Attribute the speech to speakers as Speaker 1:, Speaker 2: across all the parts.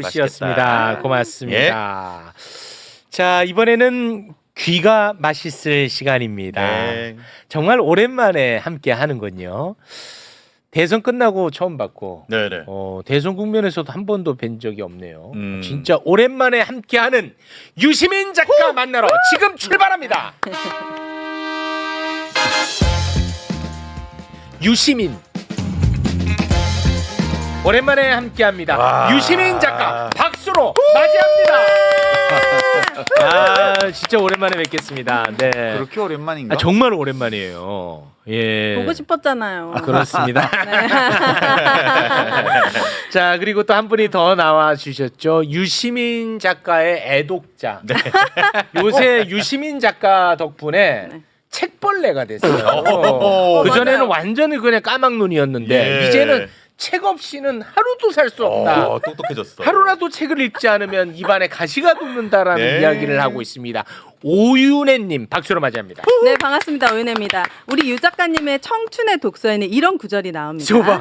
Speaker 1: 씨였습니다. 고맙습니다. 자, 이번에는 귀가 맛있을 시간입니다.
Speaker 2: 네.
Speaker 1: 정말 오랜만에 함께 하는군요. 대선 끝나고 처음 봤고
Speaker 2: 네네.
Speaker 1: 대선 국면에서도 한 번도 뵌 적이 없네요.
Speaker 2: 음.
Speaker 1: 진짜 오랜만에 함께하는 유시민 작가 만나러 지금 출발합니다. 유시민 오랜만에 함께합니다.
Speaker 2: 와.
Speaker 1: 유시민 작가 박수로 맞이합니다. 아 진짜 오랜만에 뵙겠습니다. 네.
Speaker 3: 그렇게 오랜만인가?
Speaker 1: 정말 오랜만이에요. 예.
Speaker 4: 보고 싶었잖아요.
Speaker 1: 그렇습니다.
Speaker 4: 네.
Speaker 1: 자 그리고 또 한 분이 더 나와 주셨죠. 유시민 작가의 애독자.
Speaker 2: 네.
Speaker 1: 요새 유시민 작가 덕분에
Speaker 4: 네.
Speaker 1: 책벌레가 됐어요.
Speaker 2: 오,
Speaker 1: 그 전에는
Speaker 4: 맞아요.
Speaker 1: 완전히 그냥 까막눈이었는데
Speaker 2: 예.
Speaker 1: 이제는 책 없이는 하루도 살 수 없다.
Speaker 2: 똑똑해졌어.
Speaker 1: 하루라도 책을 읽지 않으면 입안에 가시가 돋는다라는
Speaker 2: 네.
Speaker 1: 이야기를 하고 있습니다. 오윤혜님 박수로 맞이합니다.
Speaker 4: 네, 반갑습니다. 오윤혜입니다. 우리 유 작가님의 청춘의 독서에는 이런 구절이 나옵니다.
Speaker 1: 저봐.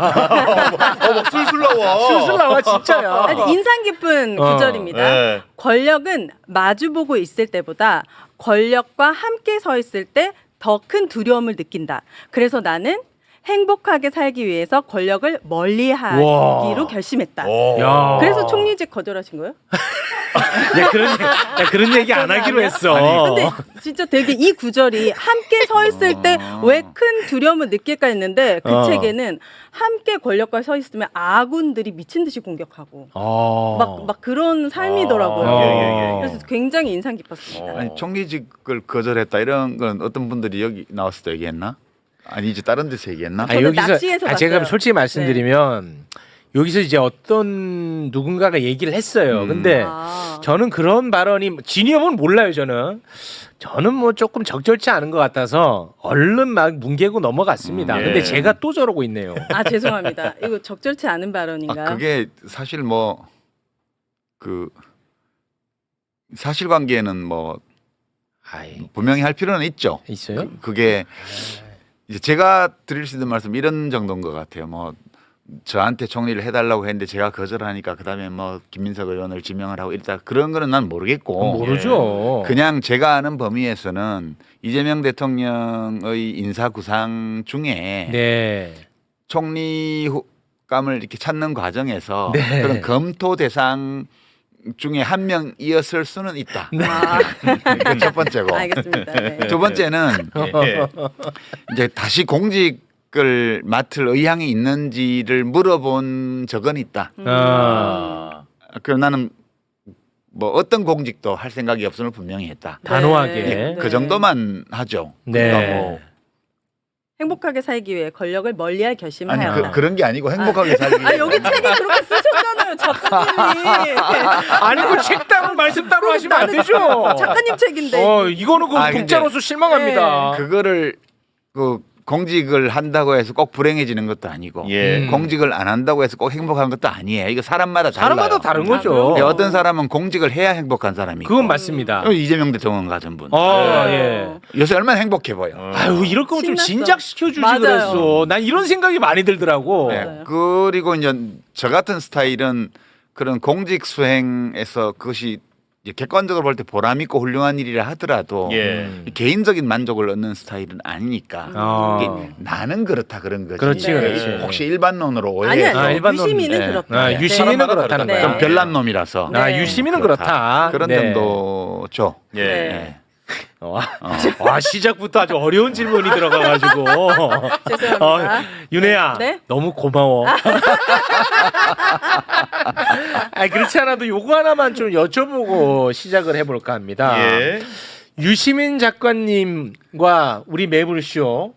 Speaker 2: 막 술술 나와.
Speaker 1: 술술 나와 진짜요.
Speaker 4: 아주 인상 깊은 구절입니다.
Speaker 2: 네.
Speaker 4: 권력은 마주보고 있을 때보다 권력과 함께 서 있을 때 더 큰 두려움을 느낀다. 그래서 나는 행복하게 살기 위해서 권력을 멀리하기로
Speaker 1: 와.
Speaker 4: 결심했다.
Speaker 1: 야.
Speaker 4: 그래서 총리직 거절하신 거예요?
Speaker 1: 야, 그런 얘기 안 하기로 했어.
Speaker 4: 근데 진짜 되게 이 구절이 함께 서 있을 때 왜 큰 두려움을 느낄까 했는데 그 책에는 함께 권력과 서 있으면 아군들이 미친 듯이 공격하고 막 그런 삶이더라고요.
Speaker 1: 예.
Speaker 4: 그래서 굉장히 인상 깊었습니다.
Speaker 3: 아니 총리직을 거절했다 이런 건 어떤 분들이 여기 나왔을 때 얘기했나? 아니지 다른 데서 얘기했나?
Speaker 4: 저는 납치해서
Speaker 1: 제가
Speaker 4: 봤어요.
Speaker 1: 솔직히 말씀드리면 여기서 이제 어떤 누군가가 얘기를 했어요. 근데 저는 그런 발언이 진위업은 몰라요. 저는 뭐 조금 적절치 않은 것 같아서 얼른 막 뭉개고 넘어갔습니다.
Speaker 2: 예.
Speaker 1: 근데 제가 또 저러고 있네요.
Speaker 4: 아 죄송합니다. 이거 적절치 않은 발언인가요?
Speaker 3: 그게 사실 뭐 그 사실관계는 뭐
Speaker 1: 아이,
Speaker 3: 분명히 할 필요는 있죠.
Speaker 1: 있어요?
Speaker 3: 그게 이제 제가 드릴 수 있는 말씀 이런 정도인 것 같아요. 뭐 저한테 총리를 해달라고 했는데 제가 거절하니까 그다음에 뭐 김민석 의원을 지명을 하고 일단 그런 거는 난 모르겠고
Speaker 1: 모르죠.
Speaker 3: 그냥 제가 아는 범위에서는 이재명 대통령의 인사 구상 중에
Speaker 1: 네.
Speaker 3: 총리감을 이렇게 찾는 과정에서
Speaker 1: 네.
Speaker 3: 그런 검토 대상 중에 한 명이었을 수는 있다. 그게 첫 번째고.
Speaker 4: 알겠습니다. 네.
Speaker 3: 두 번째는
Speaker 2: 예.
Speaker 3: 이제 다시 공직을 맡을 의향이 있는지를 물어본 적은 있다. 그럼 나는 뭐 어떤 공직도 할 생각이 없음을 분명히 했다.
Speaker 1: 단호하게.
Speaker 4: 네.
Speaker 3: 그 정도만 하죠.
Speaker 1: 네.
Speaker 3: 그러니까 뭐
Speaker 4: 행복하게 살기 위해 권력을 멀리할 결심을
Speaker 3: 아니
Speaker 4: 하였다.
Speaker 3: 그런 게 아니고 행복하게 살기 위해.
Speaker 4: 여기 책에 그렇게 쓰셨잖아요, 작가님이.
Speaker 1: 아니 그 책 따로 말씀 따로 하시면 안 되죠.
Speaker 4: 작가님 책인데.
Speaker 1: 이거는 그
Speaker 3: 아, 근데
Speaker 1: 독자로서 실망합니다.
Speaker 3: 그거를 그 공직을 한다고 해서 꼭 불행해지는 것도 아니고
Speaker 2: 예.
Speaker 3: 공직을 안 한다고 해서 꼭 행복한 것도 아니에요. 이거 사람마다 달라요.
Speaker 1: 사람마다 다른 거죠.
Speaker 3: 근데 어떤 사람은 공직을 해야 행복한 사람이 있고
Speaker 1: 그건 맞습니다.
Speaker 3: 이재명 대통령 같은 분
Speaker 1: 예.
Speaker 3: 요새 얼마나 행복해 보여.
Speaker 1: 아유 이럴 거면 좀
Speaker 4: 신났어.
Speaker 1: 진작시켜 주지
Speaker 4: 맞아요.
Speaker 1: 그랬어. 난 이런 생각이 많이 들더라고.
Speaker 3: 네.
Speaker 4: 맞아요.
Speaker 3: 그리고 이제 저 같은 스타일은 그런 공직 수행에서 그것이 이제 객관적으로 볼 때 보람 있고 훌륭한 일이라 하더라도
Speaker 2: 예.
Speaker 3: 개인적인 만족을 얻는 스타일은 아니니까 이게 나는 그렇다 그런 거지.
Speaker 1: 그렇지,
Speaker 4: 네.
Speaker 1: 그렇지.
Speaker 3: 혹시 일반론으로
Speaker 4: 아니,
Speaker 3: 오해해서
Speaker 4: 아니,
Speaker 1: 일반 놈.
Speaker 4: 유시민은
Speaker 3: 네.
Speaker 4: 그렇다.
Speaker 1: 유시민은
Speaker 2: 사람마다
Speaker 1: 그렇다는
Speaker 4: 네.
Speaker 1: 거야.
Speaker 3: 좀 별난 놈이라서
Speaker 4: 네.
Speaker 1: 유시민은 그렇다.
Speaker 3: 그런
Speaker 1: 네.
Speaker 3: 정도죠.
Speaker 2: 예.
Speaker 4: 네.
Speaker 1: 와 시작부터 아주 어려운 질문이 들어가가지고.
Speaker 4: 죄송합니다.
Speaker 1: 윤혜야,
Speaker 4: 네?
Speaker 1: 너무 고마워. 그렇지 않아도 요거 하나만 좀 여쭤보고 시작을 해볼까 합니다.
Speaker 2: 예.
Speaker 1: 유시민 작가님과 우리 매불쇼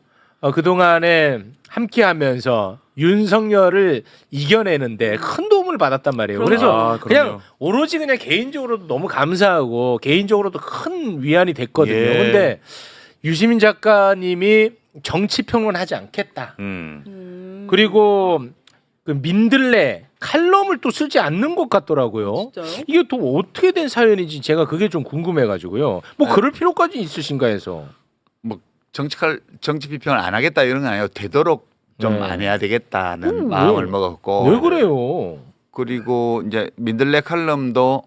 Speaker 1: 그동안에 함께하면서 윤석열을 이겨내는데 큰 도움을 받았단 말이에요.
Speaker 4: 그럼요.
Speaker 1: 그래서 그냥
Speaker 2: 그럼요.
Speaker 1: 오로지 그냥 개인적으로도 너무 감사하고 개인적으로도 큰 위안이 됐거든요.
Speaker 2: 예.
Speaker 1: 근데 유시민 작가님이 정치평론 하지 않겠다. 그리고 그 민들레 칼럼을 또 쓰지 않는 것 같더라고요.
Speaker 4: 진짜요?
Speaker 1: 이게 또 어떻게 된 사연인지 제가 그게 좀 궁금해가지고요. 뭐 그럴 필요까지 있으신가 해서.
Speaker 3: 뭐 정치 비평을 안 하겠다 이런 건 아니에요. 되도록 좀
Speaker 1: 네.
Speaker 3: 안 해야 되겠다는 마음을
Speaker 1: 왜?
Speaker 3: 먹었고
Speaker 1: 왜 그래요?
Speaker 3: 그리고 이제 민들레 칼럼도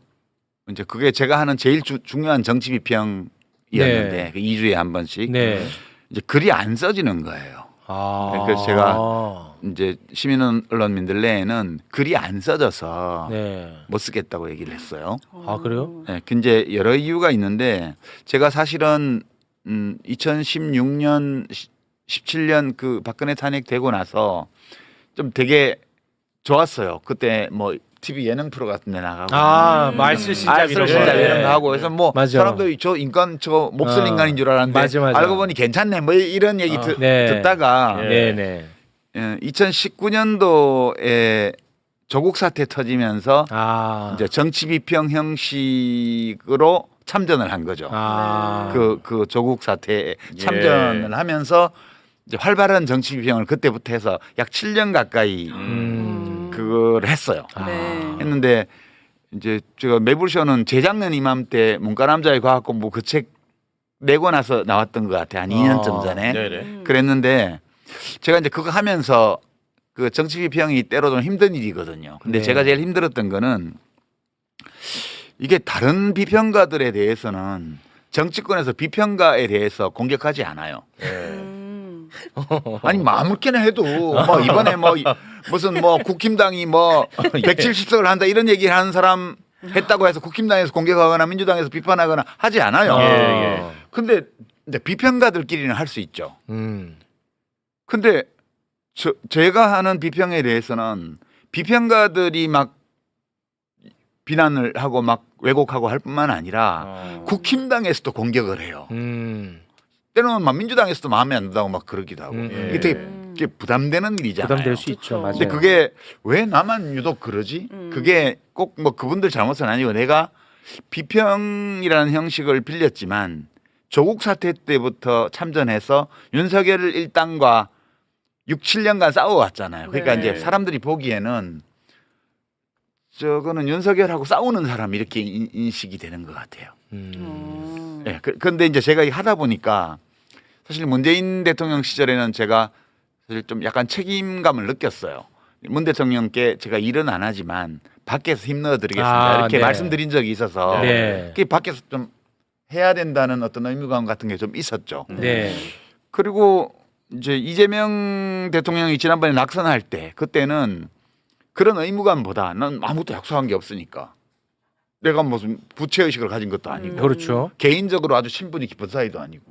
Speaker 3: 이제 그게 제가 하는 제일 중요한 정치 비평이었는데
Speaker 1: 네.
Speaker 3: 그 2주에 한 번씩
Speaker 1: 네.
Speaker 3: 이제 글이 안 써지는 거예요.
Speaker 1: 아.
Speaker 3: 그래서 제가 이제 시민 언론 민들레에는 글이 안 써져서
Speaker 1: 네.
Speaker 3: 못 쓰겠다고 얘기를 했어요.
Speaker 1: 아, 그래요?
Speaker 3: 네, 이제 여러 이유가 있는데 제가 사실은 2016년 17년 그 박근혜 탄핵되고 나서 좀 되게 좋았어요. 그때 뭐 TV 예능 프로 같은 데 나가고
Speaker 1: 말쓸 신잡
Speaker 3: 알쓸 신잡 이런 거 하고 그래서 뭐
Speaker 1: 맞아.
Speaker 3: 사람들이 저 인간 저 몹쓸 인간인 줄 알았는데
Speaker 1: 맞아.
Speaker 3: 알고 보니 괜찮네 뭐 이런 얘기
Speaker 1: 네.
Speaker 3: 듣다가
Speaker 1: 네네.
Speaker 3: 2019년도에 조국 사태 터지면서 이제 정치 비평 형식으로 참전을 한 거죠. 그 조국 사태에 참전을 하면서 이제 활발한 정치 비평을 그때부터 해서 약 7년 가까이 그걸 했어요. 했는데 이제 제가 매불쇼는 재작년 이맘때 문과남자의 과학공부 뭐 그 책 내고 나서 나왔던 것 같아요. 한 2년쯤 전에.
Speaker 2: 네네.
Speaker 3: 그랬는데 제가 이제 그거 하면서 그 정치 비평이 때로 좀 힘든 일이거든요. 근데
Speaker 1: 네.
Speaker 3: 제가 제일 힘들었던 거는 이게 다른 비평가들에 대해서는 정치권에서 비평가에 대해서 공격하지 않아요. 아니 뭐 아무렇게나 해도 뭐 이번에 뭐 무슨 뭐 국힘당이 뭐 170석을 한다 이런 얘기를 하는 사람 했다고 해서 국힘당에서 공격하거나 민주당에서 비판하거나 하지 않아요. 근데 이제 비평가들끼리는 할 수 있죠. 근데 제가 하는 비평에 대해서는 비평가들이 막 비난을 하고 막 왜곡하고 할 뿐만 아니라 국힘당에서도 공격을 해요. 때로는 막 민주당에서도 마음에 안 든다고 막 그러기도 하고 이게 되게 부담되는 일이잖아요.
Speaker 1: 부담될 수 있죠. 맞아요.
Speaker 3: 근데 그게 왜 나만 유독 그러지? 그게 꼭 뭐 그분들 잘못은 아니고 내가 비평이라는 형식을 빌렸지만 조국 사태 때부터 참전해서 윤석열 일당과 6, 7년간 싸워왔잖아요. 그러니까
Speaker 4: 네.
Speaker 3: 이제 사람들이 보기에는 저거는 윤석열하고 싸우는 사람 이렇게 인식이 되는 것 같아요. 네, 그런데 이제 제가 하다 보니까 사실 문재인 대통령 시절에는 제가 사실 좀 약간 책임감을 느꼈어요. 문 대통령께 제가 일은 안 하지만 밖에서 힘넣어드리겠습니다. 이렇게
Speaker 1: 네.
Speaker 3: 말씀드린 적이 있어서
Speaker 1: 네.
Speaker 3: 그게 밖에서 좀 해야 된다는 어떤 의무감 같은 게 좀 있었죠.
Speaker 1: 네.
Speaker 3: 그리고 이제 이재명 대통령이 지난번에 낙선할 때 그때는 그런 의무감보다 난 아무것도 약속한 게 없으니까 내가 무슨 부채의식을 가진 것도 아니고
Speaker 1: 그렇죠.
Speaker 3: 개인적으로 아주 친분이 깊은 사이도 아니고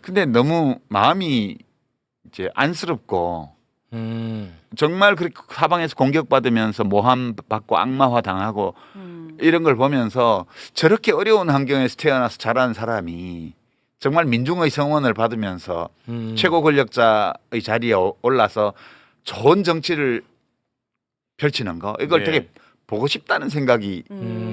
Speaker 3: 근데 너무 마음이 이제 안쓰럽고 정말 그렇게 사방에서 공격받으면서 모함 받고 악마화 당하고 이런 걸 보면서 저렇게 어려운 환경에서 태어나서 자란 사람이 정말 민중의 성원을 받으면서 최고 권력자의 자리에 올라서 좋은 정치를 펼치는 거 이걸
Speaker 2: 네.
Speaker 3: 되게 보고 싶다는 생각이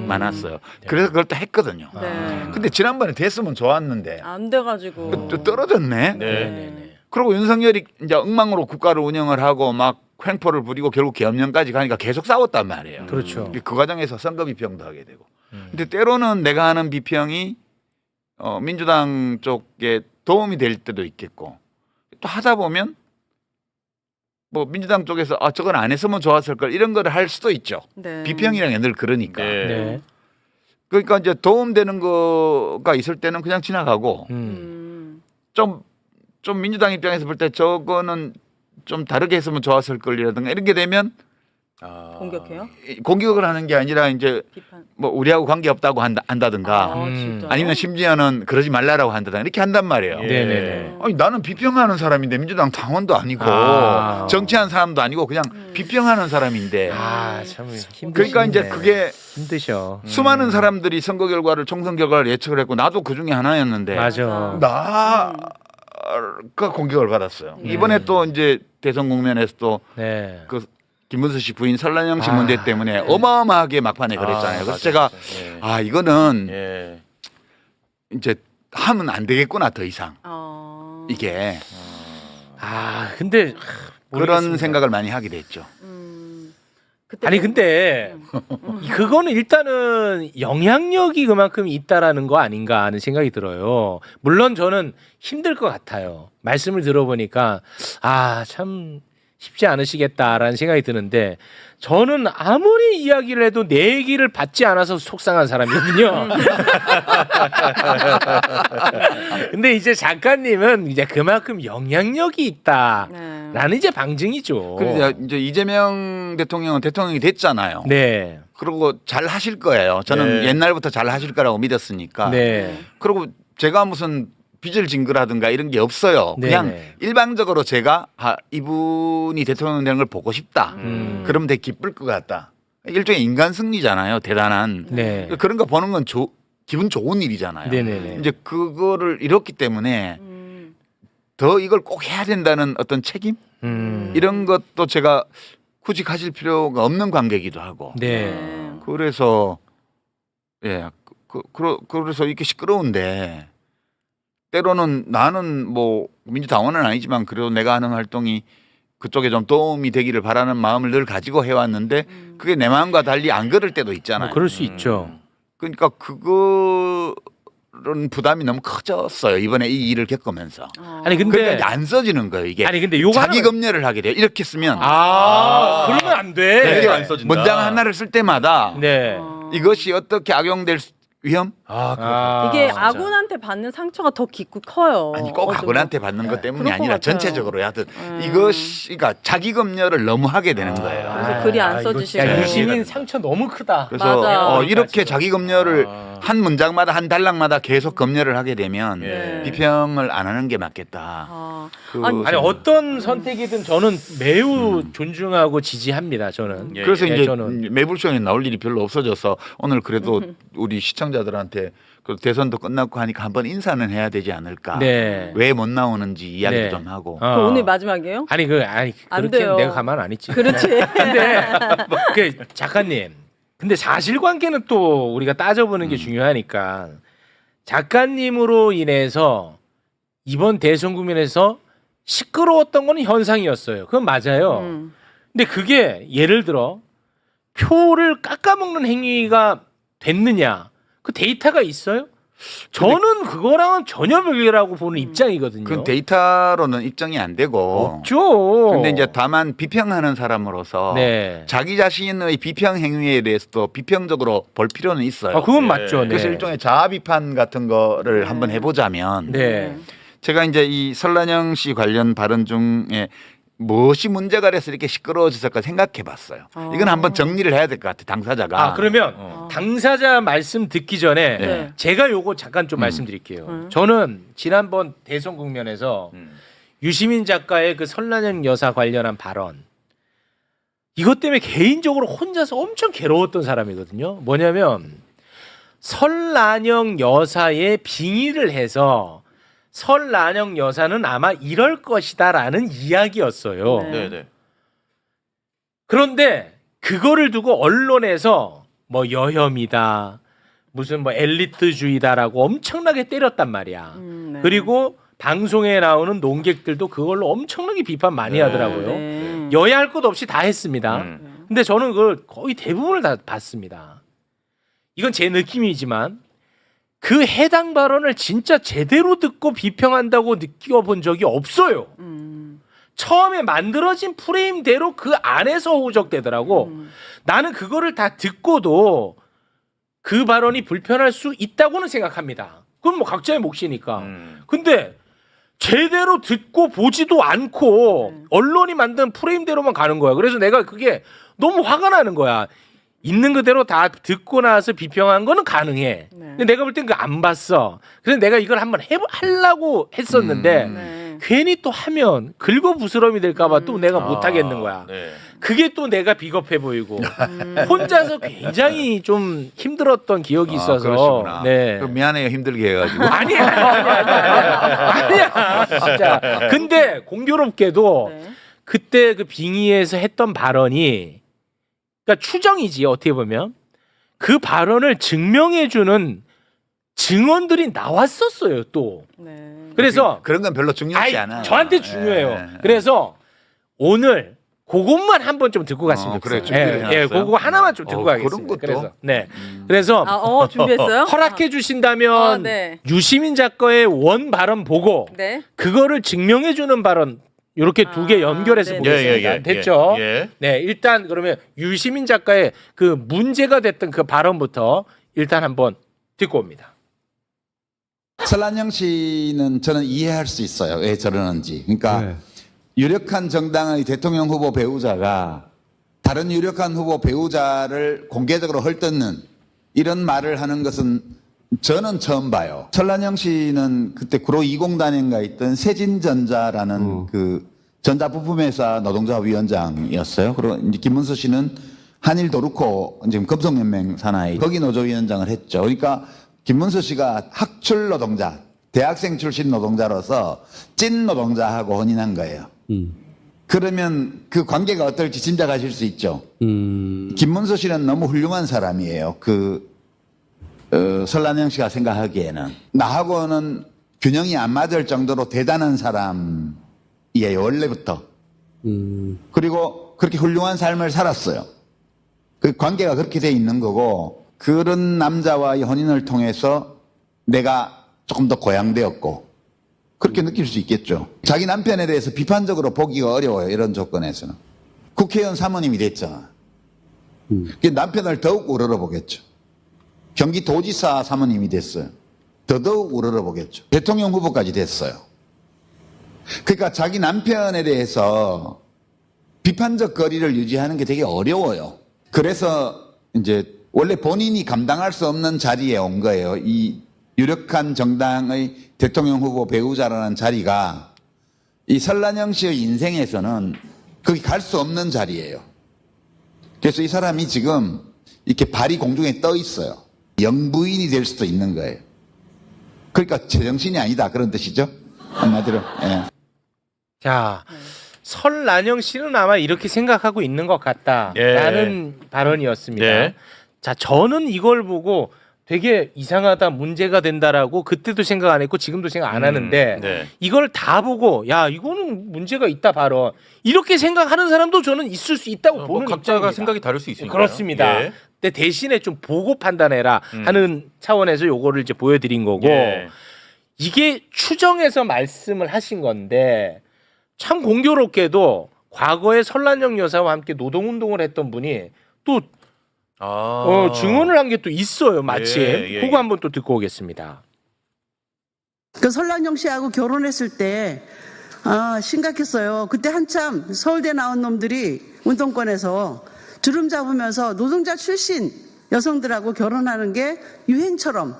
Speaker 3: 많았어요. 그래서 그걸 또 했거든요.
Speaker 4: 네.
Speaker 3: 근데 지난번에 됐으면 좋았는데
Speaker 4: 안 돼가지고.
Speaker 3: 또 떨어졌네.
Speaker 1: 네네네.
Speaker 3: 그리고 윤석열이 이제 엉망으로 국가를 운영을 하고 막 횡포를 부리고 결국 계엄령까지 가니까 계속 싸웠단 말이에요.
Speaker 1: 그렇죠.
Speaker 3: 그 과정에서 선거 비평도 하게 되고. 근데 때로는 내가 하는 비평이 민주당 쪽에 도움이 될 때도 있겠고 또 하다 보면 뭐 민주당 쪽에서 저건 안 했으면 좋았을 걸 이런 거를 할 수도 있죠.
Speaker 4: 네.
Speaker 3: 비평이란 게 늘 그러니까.
Speaker 2: 네.
Speaker 1: 네.
Speaker 3: 그러니까 이제 도움되는 거가 있을 때는 그냥 지나가고 좀 민주당 입장에서 볼 때 저거는 좀 다르게 했으면 좋았을 걸이라든가 이런 게 되면
Speaker 4: 공격해요?
Speaker 3: 공격을 하는 게 아니라 이제
Speaker 4: 비판.
Speaker 3: 뭐 우리하고 관계 없다고 한다든가
Speaker 4: 진짜요?
Speaker 3: 아니면 심지어는 그러지 말라라고 한다든가 이렇게 한단 말이에요.
Speaker 2: 예.
Speaker 1: 네네네.
Speaker 3: 아니 나는 비평하는 사람인데 민주당 당원도 아니고 정치하는 사람도 아니고 그냥 비평하는 사람인데
Speaker 1: 참 힘드시네.
Speaker 3: 그러니까 이제 그게
Speaker 1: 힘드셔.
Speaker 3: 수많은 사람들이 선거 결과를 총선 결과를 예측을 했고 나도 그 중에 하나였는데
Speaker 1: 맞아.
Speaker 3: 나가 공격을 받았어요. 이번에 또 이제 대선 국면에서 또
Speaker 1: 네.
Speaker 3: 그 김문수 씨 부인 설란영 씨 문제 때문에 어마어마하게 막판에 그랬잖아요. 그래서 제가 이거는
Speaker 2: 예.
Speaker 3: 이제 하면 안 되겠구나 더 이상 이게
Speaker 1: 근데
Speaker 3: 그런
Speaker 1: 모르겠습니다.
Speaker 3: 생각을 많이 하게 됐죠.
Speaker 4: 그때
Speaker 1: 아니 근데 그거는 일단은 영향력이 그만큼 있다라는 거 아닌가 하는 생각이 들어요. 물론 저는 힘들 것 같아요. 말씀을 들어보니까 참 쉽지 않으시겠다라는 생각이 드는데 저는 아무리 이야기를 해도 내 얘기를 받지 않아서 속상한 사람이거든요. 근데 이제 작가님은 이제 그만큼 영향력이 있다라는 이제 방증이죠.
Speaker 3: 그래서 이제 이재명 대통령은 대통령이 됐잖아요.
Speaker 1: 네.
Speaker 3: 그리고 잘 하실 거예요. 저는
Speaker 2: 네.
Speaker 3: 옛날부터 잘 하실 거라고 믿었으니까.
Speaker 1: 네.
Speaker 3: 그리고 제가 무슨 빚을 진 거라든가 이런 게 없어요.
Speaker 1: 네.
Speaker 3: 그냥 일방적으로 제가 이분이 대통령 되는 걸 보고 싶다. 그러면 되게 기쁠 것 같다. 일종의 인간 승리잖아요. 대단한.
Speaker 1: 네.
Speaker 3: 그런 거 보는 건 기분 좋은 일이잖아요.
Speaker 1: 네네네.
Speaker 3: 이제 그거를 잃었기 때문에 더 이걸 꼭 해야 된다는 어떤 책임 이런 것도 제가 굳이 가질 필요가 없는 관계이기도 하고.
Speaker 1: 네.
Speaker 3: 그래서 예, 그래서 이렇게 시끄러운데 때로는 나는 뭐 민주당원은 아니지만 그래도 내가 하는 활동이 그쪽에 좀 도움이 되기를 바라는 마음을 늘 가지고 해왔는데 그게 내 마음과 달리 안 그럴 때도 있잖아요.
Speaker 1: 뭐 그럴 수 있죠.
Speaker 3: 그러니까 그거는 부담이 너무 커졌어요. 이번에 이 일을 겪으면서.
Speaker 1: 아니 근데
Speaker 3: 그러니까 이제 안 써지는 거예요. 이게
Speaker 1: 아니 근데 요거
Speaker 3: 자기
Speaker 1: 하나는-
Speaker 3: 검열을 하게 돼요. 이렇게 쓰면
Speaker 1: 그러면 안 돼.
Speaker 2: 네. 안 써진다.
Speaker 3: 문장 하나를 쓸 때마다
Speaker 1: 네.
Speaker 3: 이것이 어떻게 악용될 위험?
Speaker 4: 이게
Speaker 1: 진짜.
Speaker 4: 아군한테 받는 상처가 더 깊고 커요.
Speaker 3: 아니 꼭
Speaker 4: 어쩌면.
Speaker 3: 아군한테 받는 것 때문이
Speaker 4: 그럴 것
Speaker 3: 아니라
Speaker 4: 같아요.
Speaker 3: 전체적으로 하여튼 이것이 그러니까 자기 검열을 너무 하게 되는 거예요.
Speaker 4: 그래서 글이 안
Speaker 1: 이거
Speaker 4: 써지시네.
Speaker 1: 진짜 유시민 상처 너무 크다.
Speaker 3: 그래서
Speaker 4: 맞아.
Speaker 3: 이렇게 자기 검열을 한 문장마다 한 단락마다 계속 검열을 하게 되면
Speaker 4: 네.
Speaker 3: 비평을 안 하는 게 맞겠다.
Speaker 4: 아,
Speaker 1: 아니 어떤 선택이든 저는 매우 존중하고 지지합니다. 저는.
Speaker 3: 그래서
Speaker 1: 예,
Speaker 3: 이제
Speaker 1: 저는.
Speaker 3: 매불쇼에 나올 일이 별로 없어져서 오늘 그래도 우리 시청자들한테 그 대선도 끝났고 하니까 한번 인사는 해야 되지 않을까.
Speaker 1: 네.
Speaker 3: 왜 못 나오는지 이야기
Speaker 1: 네.
Speaker 3: 좀 하고.
Speaker 4: 그럼 오늘 마지막이에요?
Speaker 1: 아니
Speaker 4: 안
Speaker 1: 그렇게
Speaker 4: 돼요.
Speaker 1: 내가 가만 안 있지.
Speaker 4: 그렇지.
Speaker 1: 근데 그 작가님. 근데 사실관계는 또 우리가 따져보는 게 중요하니까 작가님으로 인해서 이번 대선 국면에서 시끄러웠던 건 현상이었어요. 그건 맞아요. 근데 그게 예를 들어 표를 깎아먹는 행위가 됐느냐? 그 데이터가 있어요? 저는 그거랑은 전혀 별개라고 보는 입장이거든요.
Speaker 3: 그 데이터로는 입증이 안 되고.
Speaker 1: 없죠.
Speaker 3: 근데 이제 다만 비평하는 사람으로서
Speaker 1: 네.
Speaker 3: 자기 자신의 비평 행위에 대해서도 비평적으로 볼 필요는 있어요.
Speaker 1: 그건
Speaker 2: 네.
Speaker 1: 맞죠. 네.
Speaker 3: 그래서 일종의 자아 비판 같은 거를 한번 해보자면
Speaker 1: 네.
Speaker 3: 제가 이제 이 설란영 씨 관련 발언 중에 무엇이 문제가 돼서 이렇게 시끄러워졌을까 생각해봤어요. 이건 한번 정리를 해야 될 것 같아 당사자가.
Speaker 1: 그러면 당사자 말씀 듣기 전에
Speaker 4: 네.
Speaker 1: 제가 요거 잠깐 좀 말씀드릴게요. 저는 지난번 대선 국면에서 유시민 작가의 그 설란영 여사 관련한 발언 이것 때문에 개인적으로 혼자서 엄청 괴로웠던 사람이거든요. 뭐냐면 설란영 여사의 빙의를 해서 설란영 여사는 아마 이럴 것이다라는 이야기였어요.
Speaker 4: 네.
Speaker 2: 네네.
Speaker 1: 그런데 그거를 두고 언론에서 뭐 여혐이다, 무슨 뭐 엘리트주의다라고 엄청나게 때렸단 말이야.
Speaker 4: 네.
Speaker 1: 그리고 방송에 나오는 논객들도 그걸로 엄청나게 비판 많이 하더라고요.
Speaker 4: 네.
Speaker 1: 여야 할 것 없이 다 했습니다. 근데 저는 그걸 거의 대부분을 다 봤습니다. 이건 제 느낌이지만 그 해당 발언을 진짜 제대로 듣고 비평한다고 느껴본 적이 없어요. 처음에 만들어진 프레임대로 그 안에서 후적되더라고. 나는 그거를 다 듣고도 그 발언이 불편할 수 있다고는 생각합니다. 그건 뭐 각자의 몫이니까. 근데 제대로 듣고 보지도 않고 언론이 만든 프레임대로만 가는 거야. 그래서 내가 그게 너무 화가 나는 거야. 있는 그대로 다 듣고 나서 비평한 거는 가능해. 근데 내가 볼 땐 그 안 봤어. 그래서 내가 이걸 한번 하려고 했었는데
Speaker 4: 네.
Speaker 1: 괜히 또 하면 긁어부스럼이 될까봐 또 내가 못 하겠는 거야.
Speaker 2: 네.
Speaker 1: 그게 또 내가 비겁해 보이고 혼자서 굉장히 좀 힘들었던 기억이 있어서.
Speaker 3: 그러시구나.
Speaker 1: 네.
Speaker 3: 그럼 미안해요 힘들게 해가지고.
Speaker 1: 아니야. 진짜. 근데 공교롭게도
Speaker 4: 네.
Speaker 1: 그때 그 빙의에서 했던 발언이 그러니까 추정이지 어떻게 보면 그 발언을 증명해주는 증언들이 나왔었어요 또.
Speaker 4: 네.
Speaker 1: 그래서
Speaker 3: 그런 건 별로 중요하지 않아요.
Speaker 1: 저한테 중요해요.
Speaker 3: 예.
Speaker 1: 그래서 오늘 그것만 한번 좀 듣고 갔으면
Speaker 3: 그래,
Speaker 1: 좋겠어요.
Speaker 3: 준비를
Speaker 1: 예,
Speaker 3: 해놨어요?
Speaker 1: 그거 하나만 좀 듣고
Speaker 3: 그런
Speaker 1: 가겠습니다.
Speaker 3: 것도?
Speaker 1: 그래서 네, 그래서
Speaker 4: 준비했어요?
Speaker 1: 허락해 주신다면
Speaker 4: 네.
Speaker 1: 유시민 작가의 원 발언 보고
Speaker 4: 네.
Speaker 1: 그거를 증명해 주는 발언 이렇게 두 개 연결해서
Speaker 4: 네,
Speaker 1: 보겠습니다. 됐죠?
Speaker 2: 예.
Speaker 1: 네, 일단 그러면 유시민 작가의 그 문제가 됐던 그 발언부터 일단 한번 듣고 옵니다.
Speaker 5: 설란영 씨는 저는 이해할 수 있어요. 왜 저러는지. 그러니까
Speaker 6: 네.
Speaker 5: 유력한 정당의 대통령 후보 배우자가 다른 유력한 후보 배우자를 공개적으로 헐뜯는 이런 말을 하는 것은 저는 처음 봐요. 설란영 씨는 그때 구로 20단인가 있던 세진전자라는 그 전자부품회사 노동자 위원장이었어요. 그리고 이제 김문수 씨는 한일 도르코 지금 금속연맹 산하의 거기 노조위원장을 했죠. 그러니까 김문수 씨가 학출 노동자, 대학생 출신 노동자로서 찐 노동자하고 혼인한 거예요. 그러면 그 관계가 어떨지 짐작하실 수 있죠. 김문수 씨는 너무 훌륭한 사람이에요. 설란영 씨가 생각하기에는 나하고는 균형이 안 맞을 정도로 대단한 사람이에요. 원래부터. 그리고 그렇게 훌륭한 삶을 살았어요. 그 관계가 그렇게 돼 있는 거고 그런 남자와의 혼인을 통해서 내가 조금 더 고양되었고 그렇게 느낄 수 있겠죠. 자기 남편에 대해서 비판적으로 보기가 어려워요. 이런 조건에서는. 국회의원 사모님이 됐잖아. 그 남편을 더욱 우러러보겠죠. 경기도지사 사모님이 됐어요. 더더욱 우러러보겠죠. 대통령 후보까지 됐어요. 그러니까 자기 남편에 대해서 비판적 거리를 유지하는 게 되게 어려워요. 그래서 이제 원래 본인이 감당할 수 없는 자리에 온 거예요. 이 유력한 정당의 대통령 후보 배우자라는 자리가 이 설란영 씨의 인생에서는 거기 갈 수 없는 자리예요. 그래서 이 사람이 지금 이렇게 발이 공중에 떠 있어요. 영부인이 될 수도 있는 거예요. 그러니까 제정신이 아니다 그런 뜻이죠. 한마디로. 예.
Speaker 1: 자, 설란영 씨는 아마 이렇게 생각하고 있는 것 같다라는 발언이었습니다.
Speaker 2: 네.
Speaker 1: 자, 저는 이걸 보고 되게 이상하다, 문제가 된다라고 그때도 생각 안 했고 지금도 생각 안 하는데
Speaker 2: 네.
Speaker 1: 이걸 다 보고 야 이거는 문제가 있다 발언 이렇게 생각하는 사람도 저는 있을 수 있다고 보는
Speaker 2: 각자가
Speaker 1: 입장입니다.
Speaker 2: 생각이 다를 수 있으니까.
Speaker 1: 그렇습니다.
Speaker 2: 예.
Speaker 1: 근데 대신에 좀 보고 판단해라 하는 차원에서 요거를 이제 보여드린 거고
Speaker 2: 예.
Speaker 1: 이게 추정해서 말씀을 하신 건데 참 공교롭게도 과거에 설란영 여사와 함께 노동운동을 했던 분이 또 증언을 한 게 또 있어요. 마침
Speaker 2: 예.
Speaker 1: 그거 한번 또 듣고 오겠습니다.
Speaker 7: 그 설란영 씨하고 결혼했을 때 심각했어요. 그때 한참 서울대 나온 놈들이 운동권에서 주름 잡으면서 노동자 출신 여성들하고 결혼하는 게 유행처럼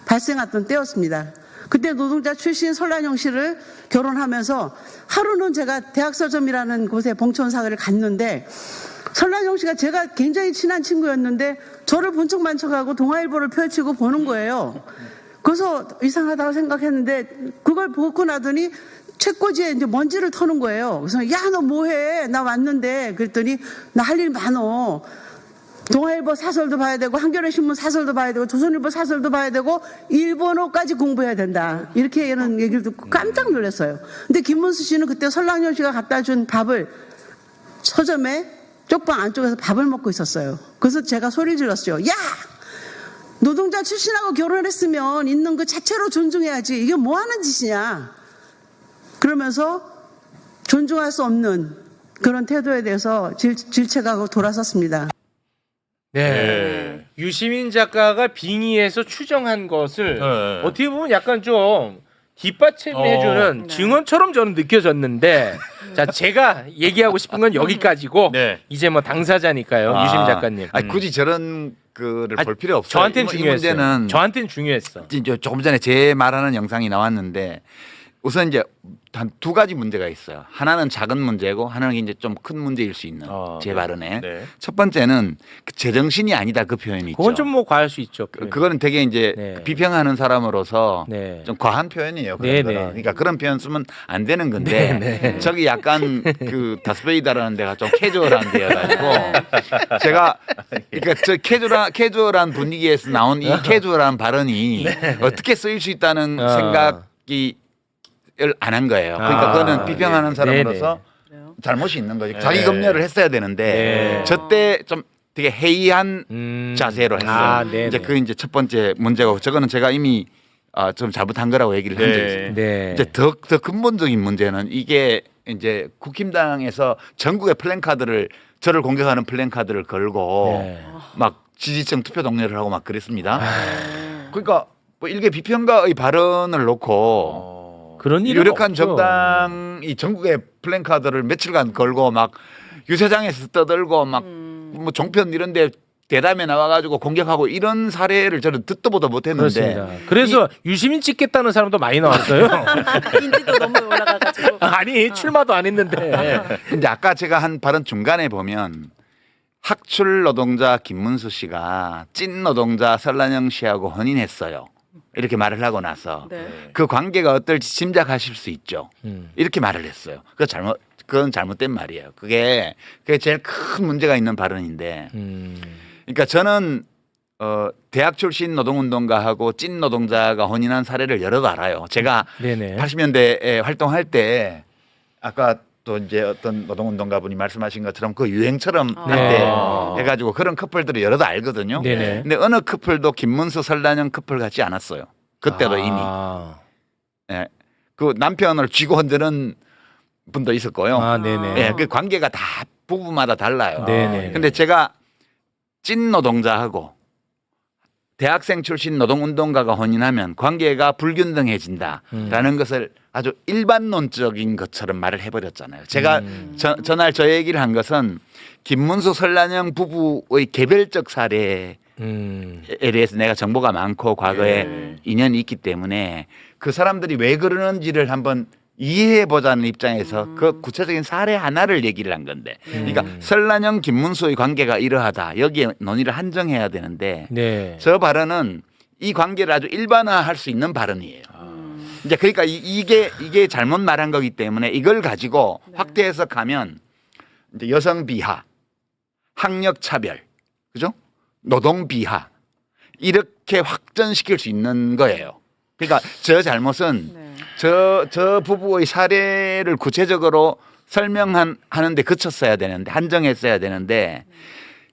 Speaker 7: 발생했던 때였습니다. 그때 노동자 출신 설란영 씨를 결혼하면서 하루는 제가 대학서점이라는 곳에 봉천사회를 갔는데 설란영 씨가 제가 굉장히 친한 친구였는데 저를 본척만 척하고 동아일보를 펼치고 보는 거예요. 그래서 이상하다고 생각했는데 그걸 보고 나더니 책꽂이에 이제 먼지를 터는 거예요. 그래서 야, 너 뭐해? 나 왔는데. 그랬더니 나 할 일 많어. 동아일보 사설도 봐야 되고 한겨레 신문 사설도 봐야 되고 조선일보 사설도 봐야 되고 일본어까지 공부해야 된다. 이렇게 얘는 얘기를 듣고 깜짝 놀랐어요. 근데 김문수 씨는 그때 설랑영 씨가 갖다 준 밥을 서점에 쪽방 안쪽에서 밥을 먹고 있었어요. 그래서 제가 소리 질렀어요. 야! 노동자 출신하고 결혼했으면 있는 그 자체로 존중해야지. 이게 뭐 하는 짓이냐. 그러면서 존중할 수 없는 그런 태도에 대해서 질책하고 돌아섰습니다.
Speaker 1: 네. 유시민 작가가 빙의해서 추정한 것을
Speaker 2: 네.
Speaker 1: 어떻게 보면 약간 좀 뒷받침해주는 증언처럼 저는 느껴졌는데 자 제가 얘기하고 싶은 건 여기까지고
Speaker 2: 네.
Speaker 1: 이제 뭐 당사자니까요 유시민 작가님.
Speaker 3: 아니, 굳이 저런 거를 볼 필요 없어요.
Speaker 1: 저한테는
Speaker 3: 이
Speaker 1: 중요했어요.
Speaker 3: 문제는
Speaker 1: 저한테는 중요했어.
Speaker 3: 이제 조금 전에 제 말하는 영상이 나왔는데 우선 이제 한 두 가지 문제가 있어요. 하나는 작은 문제고 하나는 이제 좀 큰 문제일 수 있는 제 발언에
Speaker 2: 네.
Speaker 3: 첫 번째는 그 제정신이 아니다 그 표현이 있죠.
Speaker 1: 그건 좀 뭐 과할 수 있죠.
Speaker 3: 그거는 되게 이제
Speaker 1: 네.
Speaker 3: 비평하는 사람으로서
Speaker 1: 네.
Speaker 3: 좀 과한 표현이에요. 그런
Speaker 1: 네,
Speaker 3: 거는.
Speaker 1: 네.
Speaker 3: 그러니까 그런 표현 쓰면 안 되는 건데 저기 약간 그 다스베이다라는 데가 좀 캐주얼한 데여가지고 제가 그러니까 저 캐주얼한 분위기에서 나온 이 캐주얼한 발언이 어떻게 쓰일 수 있다는 생각이 안 한 거예요. 그러니까 그거는 비평하는 사람으로서 잘못이 있는 거죠. 자기 검열을 했어야 되는데 저때 좀 되게 해이한 자세로 했어요.
Speaker 1: 네네.
Speaker 3: 이제 그 이제 첫 번째 문제고 저거는 제가 이미 좀 잘못한 거라고 얘기를 한 적이 있어요.
Speaker 1: 네.
Speaker 3: 이제 더 근본적인 문제는 이게 이제 국힘당에서 전국의 플랜카드를 저를 공격하는 플랜카드를 걸고
Speaker 1: 네.
Speaker 3: 막 지지층 투표 동료를 하고 막 그랬습니다. 그러니까 뭐 일개 비평가의 발언을 놓고
Speaker 1: 그런 일은
Speaker 3: 유력한
Speaker 1: 없죠.
Speaker 3: 정당이 전국의 플랜카드를 며칠간 걸고 막 유세장에서 떠들고 막 뭐 종편 이런데 대담에 나와가지고 공격하고 이런 사례를 저는 듣도 보도 못했는데
Speaker 1: 그렇습니다. 그래서 유시민 찍겠다는 사람도 많이 나왔어요.
Speaker 4: 인지도 너무 올라가가지고.
Speaker 1: 아니 출마도 안 했는데.
Speaker 3: 근데 아까 제가 한 발언 중간에 보면 학출 노동자 김문수 씨가 찐 노동자 설란영 씨하고 혼인했어요. 이렇게 말을 하고 나서
Speaker 4: 네.
Speaker 3: 그 관계가 어떨지 짐작하실 수 있죠. 이렇게 말을 했어요. 그건 잘못된 말이에요. 그게 제일 큰 문제가 있는 발언인데. 그러니까 저는 대학 출신 노동운동가하고 찐 노동자가 혼인한 사례를 여러 알아요. 제가
Speaker 1: 네네.
Speaker 3: 80년대에 활동할 때 아까 또 이제 어떤 노동운동가 분이 말씀하신 것처럼 그 유행처럼 할 때
Speaker 1: 네.
Speaker 3: 해가지고 그런 커플들을 여러 알거든요.
Speaker 1: 네네.
Speaker 3: 근데 어느 커플도 김문수 설란영 커플 같지 않았어요. 그때도 이미 예. 그 남편을 쥐고 흔드는 분도 있었고요.
Speaker 1: 아, 네네.
Speaker 3: 예, 그 관계가 다 부부마다 달라요.
Speaker 1: 네네.
Speaker 3: 근데 제가 찐 노동자하고 대학생 출신 노동운동가가 혼인하면 관계가 불균등해진다라는 것을 아주 일반론적인 것처럼 말을 해버렸잖아요. 제가 전날 저 얘기를 한 것은 김문수 설란영 부부의 개별적 사례에 대해서 내가 정보가 많고 과거에 인연이 있기 때문에 그 사람들이 왜 그러는지를 한번 이해해 보자는 입장에서 그 구체적인 사례 하나를 얘기를 한 건데, 그러니까 설란영 김문수의 관계가 이러하다 여기에 논의를 한정해야 되는데
Speaker 1: 네.
Speaker 3: 저 발언은 이 관계를 아주 일반화할 수 있는 발언이에요. 이제 그러니까 이게 잘못 말한 거기 때문에 이걸 가지고 확대 해석하면 이제 여성 비하, 학력 차별, 그죠? 노동 비하 이렇게 확전시킬 수 있는 거예요. 그러니까 저 잘못은 저 부부의 사례를 구체적으로 설명하는데 그쳤어야 되는데 한정했어야 되는데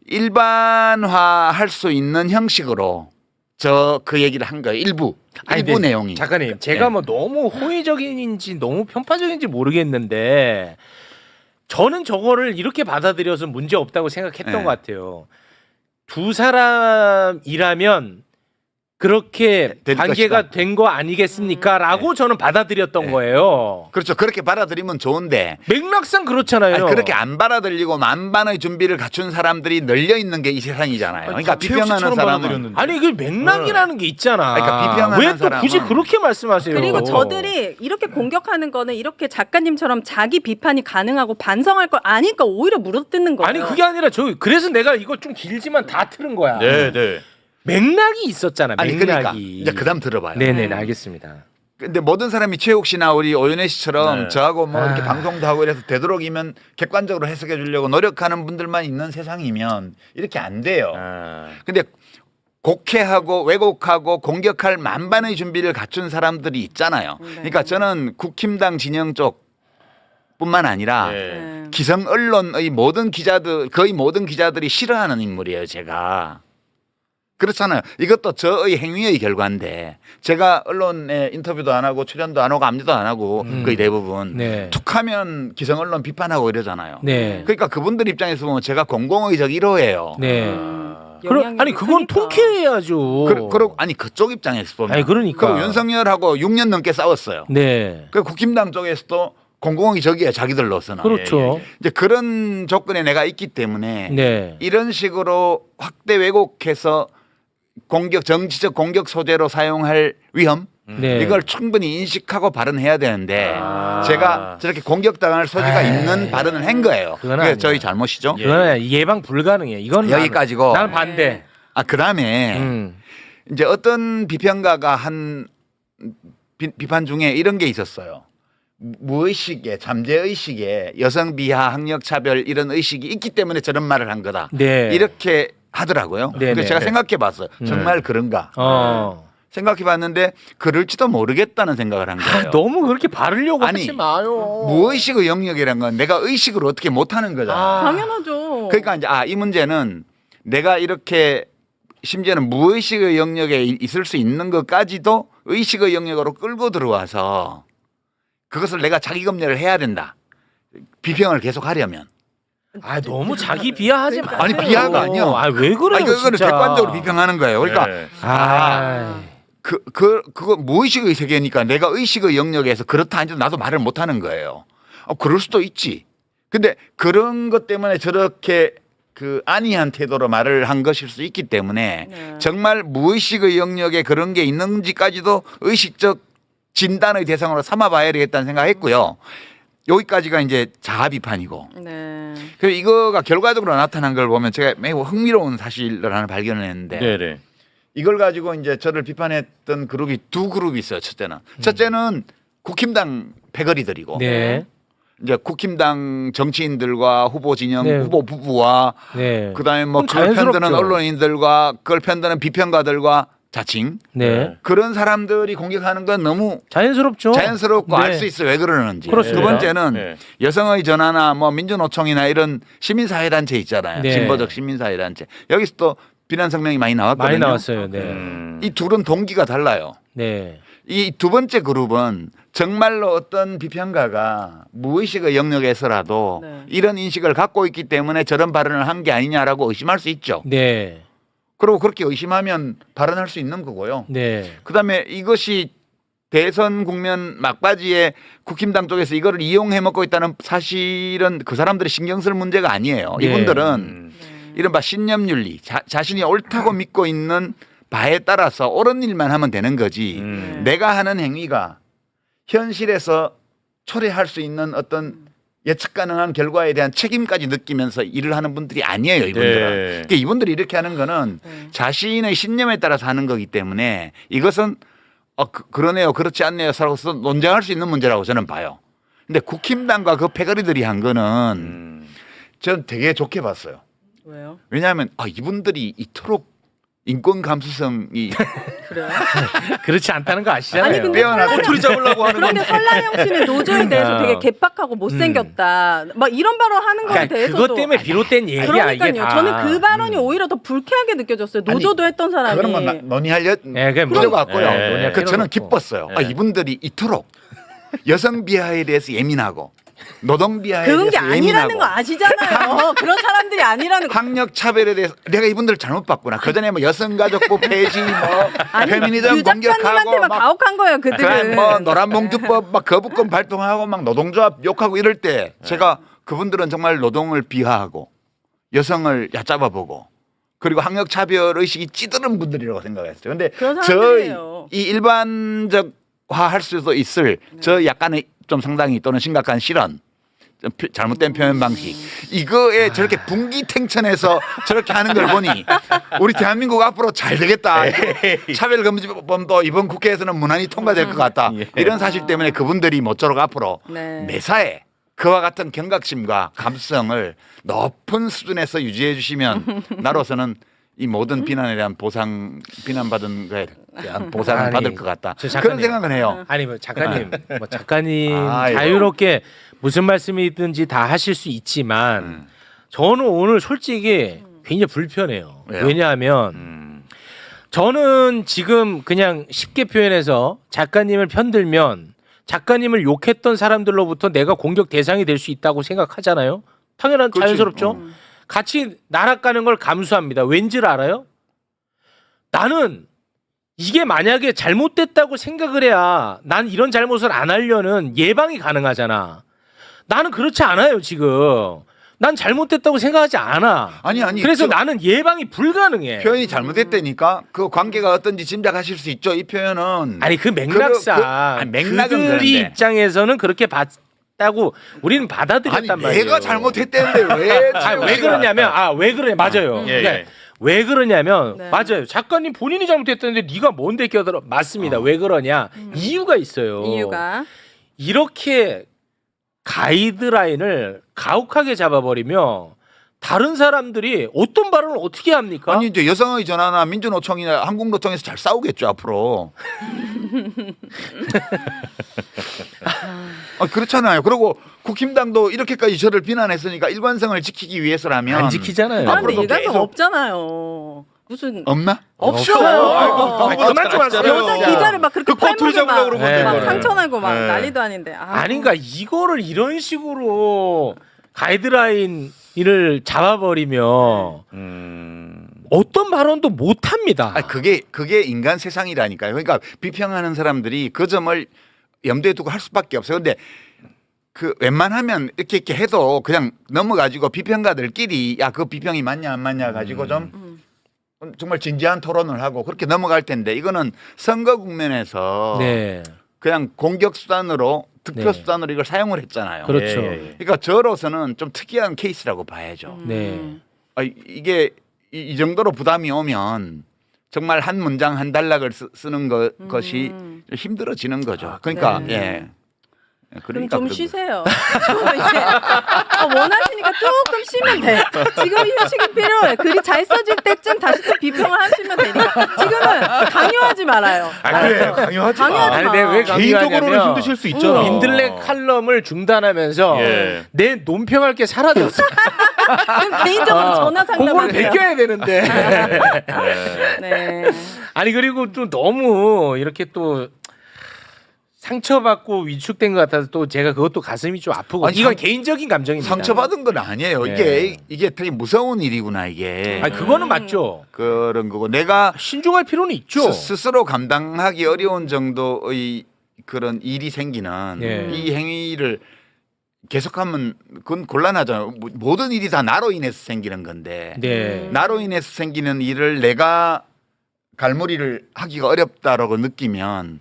Speaker 3: 일반화할 수 있는 형식으로 그 얘기를 한 거예요. 일부
Speaker 1: 근데
Speaker 3: 내용이.
Speaker 1: 작가님, 제가
Speaker 3: 네.
Speaker 1: 뭐 너무 호의적인지 너무 편파적인지 모르겠는데 저는 저거를 이렇게 받아들여서 문제 없다고 생각했던
Speaker 3: 네.
Speaker 1: 것 같아요. 두 사람이라면 그렇게
Speaker 3: 될
Speaker 1: 관계가
Speaker 3: 것이다.
Speaker 1: 된 거 아니겠습니까? 라고 저는 받아들였던 거예요.
Speaker 3: 그렇죠. 그렇게 받아들이면 좋은데
Speaker 1: 맥락상 그렇잖아요.
Speaker 3: 아니, 그렇게 안 받아들이고 만반의 준비를 갖춘 사람들이 널려 있는 게 이 세상이잖아요. 그러니까 비평하는 사람은
Speaker 1: 아니 그 맥락이라는 게 있잖아.
Speaker 3: 그러니까 비평하는
Speaker 1: 왜 또 굳이
Speaker 3: 사람은-
Speaker 1: 그렇게 말씀하세요?
Speaker 4: 그리고 저들이 이렇게 공격하는 거는 이렇게 작가님처럼 자기 비판이 가능하고 반성할 걸 아니까 오히려 물어뜯는 거예요.
Speaker 1: 아니 그게 아니라 그래서 내가 이거 좀 길지만 다 틀은 거야.
Speaker 2: 네, 네.
Speaker 1: 맥락이 있었잖아.
Speaker 3: 아니
Speaker 1: 맥락이.
Speaker 3: 그러니까 이제 그다음 들어봐요.
Speaker 1: 네네 알겠습니다.
Speaker 3: 근데 모든 사람이 최욱 씨나 우리 오윤혜 씨처럼
Speaker 2: 네.
Speaker 3: 저하고 뭐 이렇게
Speaker 1: 아.
Speaker 3: 방송도 하고 이래서 되도록이면 객관적으로 해석해 주려고 노력하는 분들만 있는 세상이면 이렇게 안 돼요. 근데 곡해하고 왜곡하고 공격할 만반의 준비를 갖춘 사람들이 있잖아요. 그러니까 저는 국힘당 진영 쪽뿐만 아니라
Speaker 2: 네.
Speaker 3: 기성 언론의 모든 기자들 거의 모든 기자들이 싫어하는 인물이에요. 제가. 그렇잖아요. 이것도 저의 행위의 결과인데 제가 언론에 인터뷰도 안 하고 출연도 안 하고 압류도 안 하고 거의 대부분
Speaker 1: 네.
Speaker 3: 툭하면 기성 언론 비판하고 이러잖아요.
Speaker 1: 네.
Speaker 3: 그러니까 그분들 입장에서 보면 제가 공공의적 1호예요.
Speaker 1: 네.
Speaker 4: 영향력이
Speaker 1: 아니 그건
Speaker 4: 크니까.
Speaker 1: 통쾌해야죠.
Speaker 3: 그리고 아니 그쪽 입장에서 보면
Speaker 1: 아니 그러니까.
Speaker 3: 그리고 윤석열하고 6년 넘게 싸웠어요.
Speaker 1: 네.
Speaker 3: 그 국힘당 쪽에서도 공공의적이에요. 자기들로서는.
Speaker 1: 그렇죠.
Speaker 3: 이제 그런 조건에 내가 있기 때문에
Speaker 1: 네.
Speaker 3: 이런 식으로 확대 왜곡해서 정치적 공격 소재로 사용할 위험
Speaker 1: 네.
Speaker 3: 이걸 충분히 인식하고 발언해야 되는데 제가 저렇게 공격당할 소지가 있는 발언을 한 거예요.
Speaker 1: 그건
Speaker 3: 그게
Speaker 1: 아니야.
Speaker 3: 저희 잘못이죠.
Speaker 1: 그거는 예방 불가능해. 이건
Speaker 3: 여기까지고.
Speaker 1: 나는 반대.
Speaker 3: 그다음에 이제 어떤 비평가가 한 비판 중에 이런 게 있었어요. 무의식에 잠재의식에 여성 비하 학력 차별 이런 의식이 있기 때문에 저런 말을 한 거다.
Speaker 1: 네.
Speaker 3: 이렇게 하더라고요.
Speaker 1: 네네.
Speaker 3: 그래서 제가 생각해 봤어요. 정말 그런가? 생각해 봤는데 그럴지도 모르겠다는 생각을 한 거예요.
Speaker 1: 너무 그렇게 바르려고
Speaker 3: 아니,
Speaker 1: 하지 마요.
Speaker 3: 무의식의 영역이란 건 내가 의식을 어떻게 못 하는 거잖아.
Speaker 4: 당연하죠.
Speaker 3: 그러니까 이제 이 문제는 내가 이렇게 심지어는 무의식의 영역에 있을 수 있는 것까지도 의식의 영역으로 끌고 들어와서 그것을 내가 자기 검열을 해야 된다. 비평을 계속하려면.
Speaker 1: 아 너무 자기 비하하지 마세요.
Speaker 3: 아니, 비하가 아니요.
Speaker 1: 아왜 그래요?
Speaker 3: 아니, 그거는
Speaker 1: 진짜.
Speaker 3: 객관적으로 비평하는 거예요. 그러니까
Speaker 2: 네.
Speaker 3: 그거 무의식의 세계니까 내가 의식의 영역에서 그렇다 하는데 나도 말을 못 하는 거예요. 그럴 수도 있지. 근데 그런 것 때문에 저렇게 그 안이한 태도로 말을 한 것일 수 있기 때문에
Speaker 4: 네.
Speaker 3: 정말 무의식의 영역에 그런 게 있는지까지도 의식적 진단의 대상으로 삼아봐야 되겠다는 생각했고요. 여기까지가 이제 자아 비판이고.
Speaker 4: 네.
Speaker 3: 그래서 이거가 결과적으로 나타난 걸 보면 제가 매우 흥미로운 사실을 하나 발견을 했는데
Speaker 2: 네네.
Speaker 3: 이걸 가지고 이제 저를 비판했던 그룹이 두 그룹이 있어요. 첫째는 국힘당 패거리들이고
Speaker 1: 네.
Speaker 3: 이제 국힘당 정치인들과 후보 진영
Speaker 1: 네.
Speaker 3: 후보 부부와
Speaker 1: 네.
Speaker 3: 그다음에 뭐
Speaker 1: 그럼
Speaker 3: 그걸 편드는
Speaker 1: 자연스럽죠.
Speaker 3: 언론인들과 그걸 편드는 비평가들과 자칭
Speaker 1: 네.
Speaker 3: 그런 사람들이 공격하는 건 너무
Speaker 1: 자연스럽죠.
Speaker 3: 자연스럽고
Speaker 1: 네.
Speaker 3: 알 수 있어 왜 그러는지.
Speaker 1: 그렇습니다.
Speaker 3: 두 번째는
Speaker 2: 네.
Speaker 3: 여성의 전화나 뭐 민주노총이나 이런 시민사회단체 있잖아요.
Speaker 1: 네.
Speaker 3: 진보적 시민사회단체. 여기서 또 비난 성명이 많이 나왔거든요.
Speaker 1: 많이 나왔어요. 네.
Speaker 3: 이 둘은 동기가 달라요.
Speaker 1: 네.
Speaker 3: 이 두 번째 그룹은 정말로 어떤 비평가가 무의식의 영역에서라도
Speaker 4: 네.
Speaker 3: 이런 인식을 갖고 있기 때문에 저런 발언을 한 게 아니냐라고 의심할 수 있죠.
Speaker 1: 네.
Speaker 3: 그리고 그렇게 의심하면 발언할 수 있는 거고요.
Speaker 1: 네.
Speaker 3: 그다음에 이것이 대선 국면 막바지에 국힘당 쪽에서 이거를 이용해 먹고 있다는 사실은 그 사람들이 신경 쓸 문제가 아니에요.
Speaker 1: 네.
Speaker 3: 이분들은 이른바 신념윤리, 자신이 옳다고 믿고 있는 바에 따라서 옳은 일만 하면 되는 거지. 내가 하는 행위가 현실에서 초래할 수 있는 어떤 예측 가능한 결과에 대한 책임까지 느끼면서 일을 하는 분들이 아니에요, 이분들은.
Speaker 2: 네.
Speaker 3: 그러니까 이분들이 이렇게 하는 거는 자신의 신념에 따라서 하는 거기 때문에 이것은 그러네요, 그렇지 않네요, 서로서 논쟁할 수 있는 문제라고 저는 봐요. 근데 국힘당과 그 패거리들이 한 거는 저는 되게 좋게 봤어요.
Speaker 4: 왜요?
Speaker 3: 왜냐하면 이분들이 이토록 인권 감수성이
Speaker 4: 그래요?
Speaker 1: 그렇지 않다는 거 아시잖아요.
Speaker 4: 아니 근데
Speaker 3: 빼어나서
Speaker 2: 꼬투리 잡으려고 하는
Speaker 4: 그런데 설라영 씨는 노조에 대해서 되게 개팍하고 못생겼다. 막 이런 발언 하는 거에
Speaker 1: 그러니까
Speaker 4: 대해서도
Speaker 1: 그것 때문에 비롯된 얘기야 이게
Speaker 4: 그러니까요.
Speaker 1: 다.
Speaker 4: 저는 그 발언이 오히려 더 불쾌하게 느껴졌어요. 노조도 했던 사람이.
Speaker 3: 그런 건 논의할
Speaker 1: 네, 그냥
Speaker 3: 필요가 없고요.
Speaker 2: 네. 논의할
Speaker 3: 그
Speaker 1: 필요가
Speaker 3: 저는
Speaker 1: 없고.
Speaker 3: 기뻤어요.
Speaker 2: 네.
Speaker 3: 이분들이 이토록 여성 비하에 대해서 예민하고 노동 비하에
Speaker 4: 그런 게
Speaker 3: 대해서
Speaker 4: 아니라는
Speaker 3: 예민하고
Speaker 4: 거 아시잖아요. 그런 사람들이 아니라는 거.
Speaker 3: 학력 차별에 대해서 내가 이분들 잘못 봤구나. 그 전에 뭐 여성가족부 폐지, 뭐
Speaker 4: 아니,
Speaker 3: 페미니즘
Speaker 4: 유
Speaker 3: 공격하고
Speaker 4: 작가님한테만
Speaker 3: 막
Speaker 4: 가혹한 거예요. 그들은.
Speaker 3: 뭐 노란봉투법 막 거부권 발동하고 막 노동조합 욕하고 이럴 때 제가 그분들은 정말 노동을 비하하고 여성을 얕잡아보고 그리고 학력 차별 의식이 찌드는 분들이라고 생각했어요. 근데
Speaker 4: 그런
Speaker 3: 저
Speaker 4: 사람들이에요.
Speaker 3: 이 일반적화할 수도 있을 저 약간의 좀 상당히 또는 심각한 실언. 좀 잘못된 표현 방식 이거에 저렇게 분기탱천해서 저렇게 하는 걸 보니 우리 대한민국 앞으로 잘 되겠다. 차별금지법도 이번 국회에서는 무난히 통과될 것 같다. 이런 사실 때문에 그분들이 모쪼록 앞으로
Speaker 4: 네.
Speaker 3: 매사에 그와 같은 경각심과 감수성을 높은 수준에서 유지해 주시면 나로서는 이 모든 비난에 대한 비난받은 거에 대한 보상을
Speaker 1: 아니,
Speaker 3: 받을 것 같다.
Speaker 1: 저 작가님.
Speaker 3: 그런 생각은 해요.
Speaker 1: 아니 뭐 작가님, 뭐 작가님
Speaker 3: 아이고.
Speaker 1: 자유롭게 무슨 말씀이든지 다 하실 수 있지만 저는 오늘 솔직히 굉장히 불편해요.
Speaker 3: 왜요?
Speaker 1: 왜냐하면 저는 지금 그냥 쉽게 표현해서 작가님을 편들면 작가님을 욕했던 사람들로부터 내가 공격 대상이 될 수 있다고 생각하잖아요. 당연한
Speaker 3: 그렇지.
Speaker 1: 자연스럽죠. 같이 날아가는 걸 감수합니다. 왠지를 알아요? 나는 이게 만약에 잘못됐다고 생각을 해야 난 이런 잘못을 안 하려는 예방이 가능하잖아. 나는 그렇지 않아요, 지금. 난 잘못됐다고 생각하지 않아.
Speaker 3: 아니
Speaker 1: 그래서
Speaker 3: 저-
Speaker 1: 나는 예방이 불가능해.
Speaker 3: 표현이 잘못됐다니까 그 관계가 어떤지 짐작하실 수 있죠. 이 표현은
Speaker 1: 아니 그 맥락상
Speaker 3: 아니, 맥락은
Speaker 1: 그들이
Speaker 3: 그런데.
Speaker 1: 입장에서는 그렇게 봤다고 우리는 받아들였단
Speaker 3: 아니
Speaker 1: 말이에요.
Speaker 3: 내가 잘못했대는데 왜?
Speaker 1: 아니, 왜 그러냐면 왜 그러냐 맞아요.
Speaker 2: 예,
Speaker 1: 그러니까
Speaker 2: 예.
Speaker 1: 왜 그러냐면
Speaker 4: 네.
Speaker 1: 맞아요. 작가님 본인이 잘못했다는데 네가 뭔데 껴들어? 맞습니다. 왜 그러냐? 이유가 있어요.
Speaker 4: 이유가
Speaker 1: 이렇게 가이드라인을 가혹하게 잡아버리면 다른 사람들이 어떤 발언을 어떻게 합니까?
Speaker 3: 아니 이제 여성의 전화나 민주노총이나 한국노총에서 잘 싸우겠죠 앞으로. 그렇잖아요. 그리고 국힘당도 이렇게까지 저를 비난했으니까 일관성을 지키기 위해서라면
Speaker 1: 안 지키잖아요.
Speaker 4: 그런데
Speaker 3: 앞으로도
Speaker 4: 일관성
Speaker 3: 계속-
Speaker 4: 없잖아요. 무슨
Speaker 3: 없나?
Speaker 4: 없어요.
Speaker 1: 아니, 그만 좀 하세요.
Speaker 4: 여자 기자를 막 그렇게
Speaker 2: 그 꼬투리
Speaker 4: 팔목에
Speaker 2: 잡으려고 그러는
Speaker 1: 건데,
Speaker 4: 막
Speaker 1: 그거는.
Speaker 4: 상처나고 막
Speaker 2: 네.
Speaker 4: 난리도 아닌데.
Speaker 1: 아니 그러니까 이거를 이런 식으로 가이드라인을 잡아버리면 어떤 발언도 못 합니다.
Speaker 3: 아 그게 인간 세상이라니까요. 그러니까 비평하는 사람들이 그 점을 염두에 두고 할 수밖에 없어요. 근데 그 웬만하면 이렇게 해도 그냥 넘어가지고 비평가들끼리 야 그 비평이 맞냐 안 맞냐 가지고 좀 정말 진지한 토론을 하고 그렇게 넘어갈 텐데 이거는 선거 국면에서
Speaker 1: 네.
Speaker 3: 그냥 공격 수단으로 득표
Speaker 1: 네.
Speaker 3: 수단으로 이걸 사용을 했잖아요.
Speaker 1: 그렇죠.
Speaker 3: 그러니까 저로서는 좀 특이한 케이스라고 봐야죠.
Speaker 1: 네.
Speaker 3: 아, 이게 이 정도로 부담이 오면 정말 한 문장 한 단락을 쓰는 것이 힘들어지는 거죠. 그러니까
Speaker 4: 네.
Speaker 3: 예.
Speaker 4: 그럼
Speaker 3: 그러니까
Speaker 4: 좀
Speaker 3: 그런
Speaker 4: 쉬세요. 좀 이제 원하시니까 조금 쉬면 돼. 지금 휴식이 필요해. 글이 잘 써질 때쯤 다시 또 비평을 하시면 되니까. 지금은 강요하지 말아요.
Speaker 2: 그래 강요하지 마.
Speaker 4: 강요하지
Speaker 1: 아니
Speaker 4: 마.
Speaker 1: 내가 왜
Speaker 2: 개인적으로는
Speaker 1: 강요하냐면
Speaker 2: 힘드실 수 있잖아.
Speaker 1: 민들레 칼럼을 중단하면서
Speaker 2: 예.
Speaker 1: 내 논평할 게 사라졌어.
Speaker 4: 그럼 개인적으로 전화
Speaker 1: 그거를
Speaker 4: 상담하세요.
Speaker 1: 베껴야 되는데.
Speaker 4: 네.
Speaker 1: 아니 그리고 또 너무 이렇게 또 상처받고 위축된 것 같아서 또 제가 그것도 가슴이 좀 아프고
Speaker 3: 아니,
Speaker 1: 이건 개인적인 감정입니다.
Speaker 3: 상처받은 건 아니에요.
Speaker 1: 네.
Speaker 3: 이게 되게 무서운 일이구나 이게.
Speaker 1: 아니 그거는 맞죠.
Speaker 3: 그런 거고 내가
Speaker 1: 신중할 필요는 있죠.
Speaker 3: 스스로 감당하기 어려운 정도의 그런 일이 생기는
Speaker 1: 네.
Speaker 3: 이 행위를 계속하면 그건 곤란하잖아요. 모든 일이 다 나로 인해서 생기는 건데
Speaker 1: 네.
Speaker 3: 나로 인해서 생기는 일을 내가 갈무리를 하기가 어렵다라고 느끼면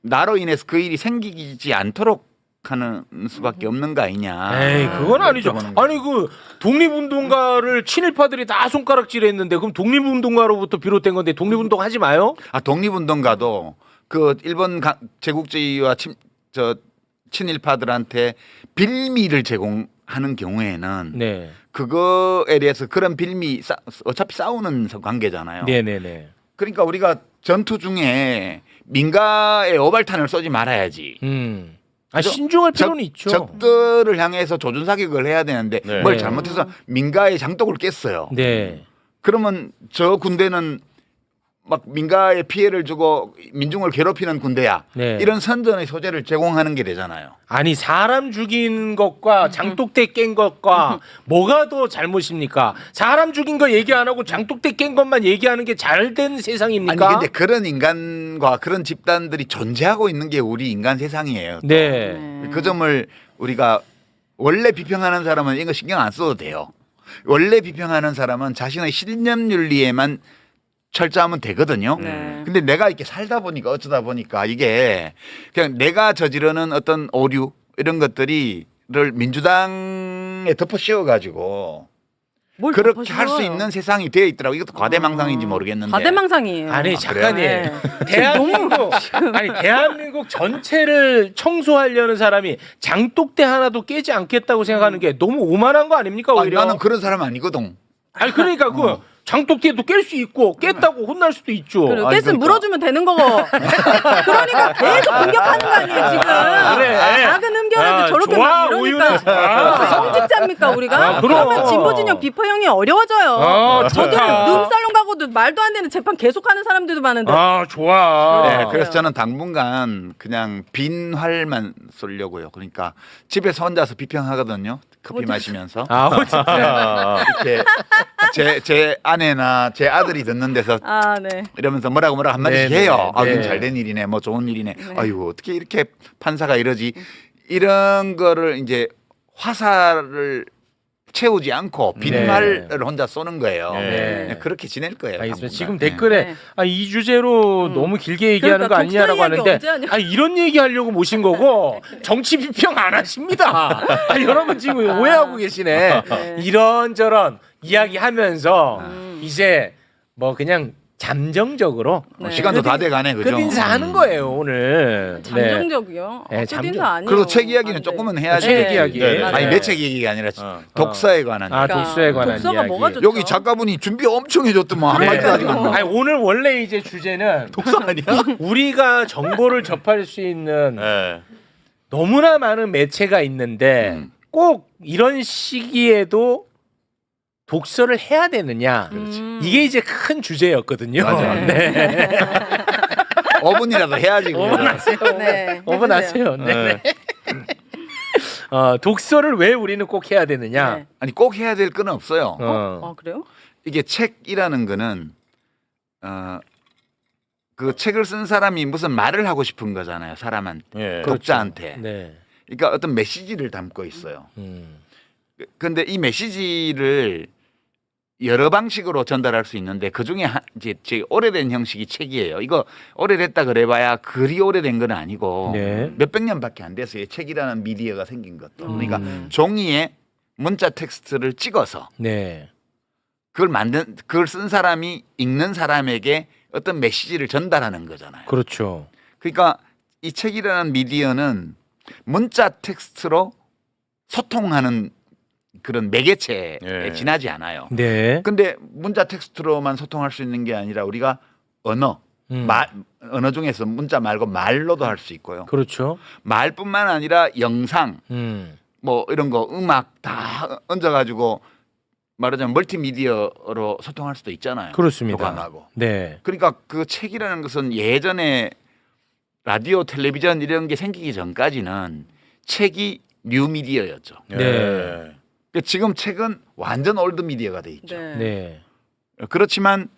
Speaker 3: 나로 인해서 그 일이 생기지 않도록 하는 수밖에 없는 거 아니냐.
Speaker 1: 에이 그건 아니죠.
Speaker 3: 그렇게 보는 거죠.
Speaker 1: 아니 그 독립운동가를 친일파들이 다 손가락질했는데 그럼 독립운동가로부터 비롯된 건데 독립운동 하지 마요?
Speaker 3: 아 독립운동가도 그 일본 제국주의와 친일파들한테 빌미를 제공하는 경우에는
Speaker 1: 네.
Speaker 3: 그거에 대해서 그런 빌미 어차피 싸우는 관계잖아요.
Speaker 1: 네네네.
Speaker 3: 그러니까 우리가 전투 중에 민가에 오발탄을 쏘지 말아야지.
Speaker 1: 아 신중할 필요는 있죠.
Speaker 3: 적들을 향해서 조준 사격을 해야 되는데
Speaker 2: 네.
Speaker 3: 뭘
Speaker 1: 네.
Speaker 3: 잘못해서 민가의 장독을 깼어요.
Speaker 1: 네.
Speaker 3: 그러면 저 군대는 막 민가에 피해를 주고 민중을 괴롭히는 군대야.
Speaker 1: 네.
Speaker 3: 이런 선전의 소재를 제공하는 게 되잖아요.
Speaker 1: 아니 사람 죽인 것과 장독대 깬 것과 뭐가 더 잘못입니까? 사람 죽인 거 얘기 안 하고 장독대 깬 것만 얘기하는 게 잘된 세상입니까?
Speaker 3: 아니 근데 그런 인간과 그런 집단들이 존재하고 있는 게 우리 인간 세상이에요.
Speaker 1: 네.
Speaker 3: 그 점을 우리가 원래 비평하는 사람은 이거 신경 안 써도 돼요. 원래 비평하는 사람은 자신의 신념 윤리에만 철저하면 되거든요.
Speaker 4: 네.
Speaker 3: 근데 내가 이렇게 살다 보니까 어쩌다 보니까 이게 그냥 내가 저지르는 어떤 오류 이런 것들이를 민주당에 덮어 씌워가지고
Speaker 4: 뭘
Speaker 3: 그렇게 할 수
Speaker 4: 덮어씌워요.
Speaker 3: 있는 세상이 되어 있더라고. 이것도 과대망상인지 모르겠는데.
Speaker 4: 과대망상이에요.
Speaker 1: 아니 작가님
Speaker 4: 네.
Speaker 1: 대한민국 전체를 청소하려는 사람이 장독대 하나도 깨지 않겠다고 생각하는 게 너무 오만한 거 아닙니까
Speaker 3: 아니,
Speaker 1: 오히려?
Speaker 3: 나는 그런 사람 아니거든.
Speaker 1: 아니 그러니까 그 장독대도 깰 수 있고 깼다고 혼날 수도 있죠.
Speaker 4: 그리고
Speaker 3: 아니,
Speaker 4: 깼으면
Speaker 3: 그러니까.
Speaker 4: 물어주면 되는 거고. 그러니까 계속 공격하는 거 아니에요 지금.
Speaker 1: 그래.
Speaker 4: 작은 흠결에도 저렇게
Speaker 1: 좋아,
Speaker 4: 막
Speaker 1: 오유는
Speaker 4: 이러니까
Speaker 1: 좋아.
Speaker 4: 성직자입니까 우리가?
Speaker 1: 아, 그럼.
Speaker 4: 그러면 진보 진영 비포형이 어려워져요. 저도
Speaker 1: 좋다.
Speaker 4: 룸살롱 가고도 말도 안 되는 재판 계속하는 사람들도 많은데.
Speaker 1: 아 좋아.
Speaker 3: 네, 그래서 저는 당분간 그냥 빈 활만 쏠려고요. 그러니까 집에서 혼자서 비평하거든요. 커피 마시면서
Speaker 1: 아 진짜.
Speaker 3: 이렇게 제 아내나 제 아들이 듣는 데서
Speaker 4: 아 네.
Speaker 3: 이러면서 뭐라고 한마디씩
Speaker 1: 네,
Speaker 3: 해요.
Speaker 1: 네,
Speaker 3: 아,
Speaker 1: 네.
Speaker 3: 이건 잘된 일이네, 뭐 좋은 일이네. 아이고 어떻게 이렇게 판사가 이러지? 이런 거를 이제 화살을 채우지 않고 빈말을 혼자 쏘는 거예요.
Speaker 1: 네.
Speaker 3: 네, 그렇게 지낼 거예요.
Speaker 1: 알겠습니다.
Speaker 3: 당분간.
Speaker 1: 지금
Speaker 3: 네.
Speaker 1: 댓글에
Speaker 4: 네.
Speaker 1: 이 주제로 너무 길게 얘기하는
Speaker 4: 그러니까
Speaker 1: 거 아니냐라고
Speaker 4: 독서 이야기
Speaker 1: 하는데
Speaker 4: 언제 하냐.
Speaker 1: 이런 얘기 하려고 모신 거고 정치 비평 안 하십니다. 여러분 지금 오해하고 계시네.
Speaker 4: 네.
Speaker 1: 이런저런 이야기하면서 이제 뭐 그냥 잠정적으로
Speaker 4: 네.
Speaker 3: 시간도 다 돼가네, 그죠?
Speaker 1: 끝인사 하는 거예요 오늘. 네.
Speaker 4: 잠정적이요.
Speaker 1: 네,
Speaker 4: 끝인사 아니에요.
Speaker 3: 그리고 책 이야기는
Speaker 4: 안 돼.
Speaker 3: 조금은 해야지.
Speaker 1: 책 이야기.
Speaker 2: 네, 네.
Speaker 3: 아니
Speaker 4: 맞아요.
Speaker 3: 내 책 얘기가 아니라 독서에 관한.
Speaker 1: 아
Speaker 3: 얘기.
Speaker 1: 독서에 관한
Speaker 4: 독서가
Speaker 1: 이야기.
Speaker 4: 뭐가 좋죠?
Speaker 3: 여기 작가분이 준비 엄청 해줬더만
Speaker 1: 네.
Speaker 3: 한마디도 하지 않나.
Speaker 1: 아니, 오늘 원래 이제 주제는
Speaker 2: 독서 아니야?
Speaker 1: 우리가 정보를 접할 수 있는
Speaker 2: 네.
Speaker 1: 너무나 많은 매체가 있는데 꼭 이런 시기에도 독서를 해야 되느냐. 이게 이제 큰 주제였거든요.
Speaker 3: 맞아요.
Speaker 1: 네.
Speaker 3: 5분이라도 해야지. 그거는.
Speaker 4: 네.
Speaker 1: 5분 하세요. 네. 독서를 왜 우리는 꼭 해야 되느냐.
Speaker 4: 네.
Speaker 3: 아니 꼭 해야 될 건 없어요.
Speaker 4: 아 그래요?
Speaker 3: 이게 책이라는 거는 그 책을 쓴 사람이 무슨 말을 하고 싶은 거잖아요. 사람한테,
Speaker 2: 예.
Speaker 3: 독자한테.
Speaker 1: 네.
Speaker 3: 그러니까 어떤 메시지를 담고 있어요.
Speaker 1: 음.
Speaker 3: 근데 이 메시지를 여러 방식으로 전달할 수 있는데 그 중에 이제 제일 오래된 형식이 책이에요. 이거 오래됐다 그래봐야 그리 오래된 건 아니고
Speaker 1: 네.
Speaker 3: 몇백 년밖에 안 됐어요. 책이라는 미디어가 생긴 것도. 그러니까 종이에 문자 텍스트를 찍어서
Speaker 1: 네.
Speaker 3: 그걸 쓴 사람이 읽는 사람에게 어떤 메시지를 전달하는 거잖아요.
Speaker 1: 그렇죠.
Speaker 3: 그러니까 이 책이라는 미디어는 문자 텍스트로 소통하는 그런 매개체에
Speaker 2: 예.
Speaker 3: 지나지 않아요.
Speaker 1: 네.
Speaker 3: 근데 문자 텍스트로만 소통할 수 있는 게 아니라 우리가 언어 중에서 문자 말고 말로도 할 수 있고요.
Speaker 1: 그렇죠.
Speaker 3: 말뿐만 아니라 영상
Speaker 1: 음.
Speaker 3: 뭐 이런 거 음악 다 얹어가지고 말하자면 멀티미디어로 소통할 수도 있잖아요.
Speaker 1: 그렇습니다.
Speaker 3: 교감하고.
Speaker 1: 네.
Speaker 3: 그러니까 그 책이라는 것은 예전에 라디오, 텔레비전 이런 게 생기기 전까지는 책이 뉴미디어였죠.
Speaker 2: 예.
Speaker 1: 네.
Speaker 3: 그러니까 지금 책은 완전 올드 미디어가 돼 있죠.
Speaker 4: 네.
Speaker 1: 네.
Speaker 3: 그렇지만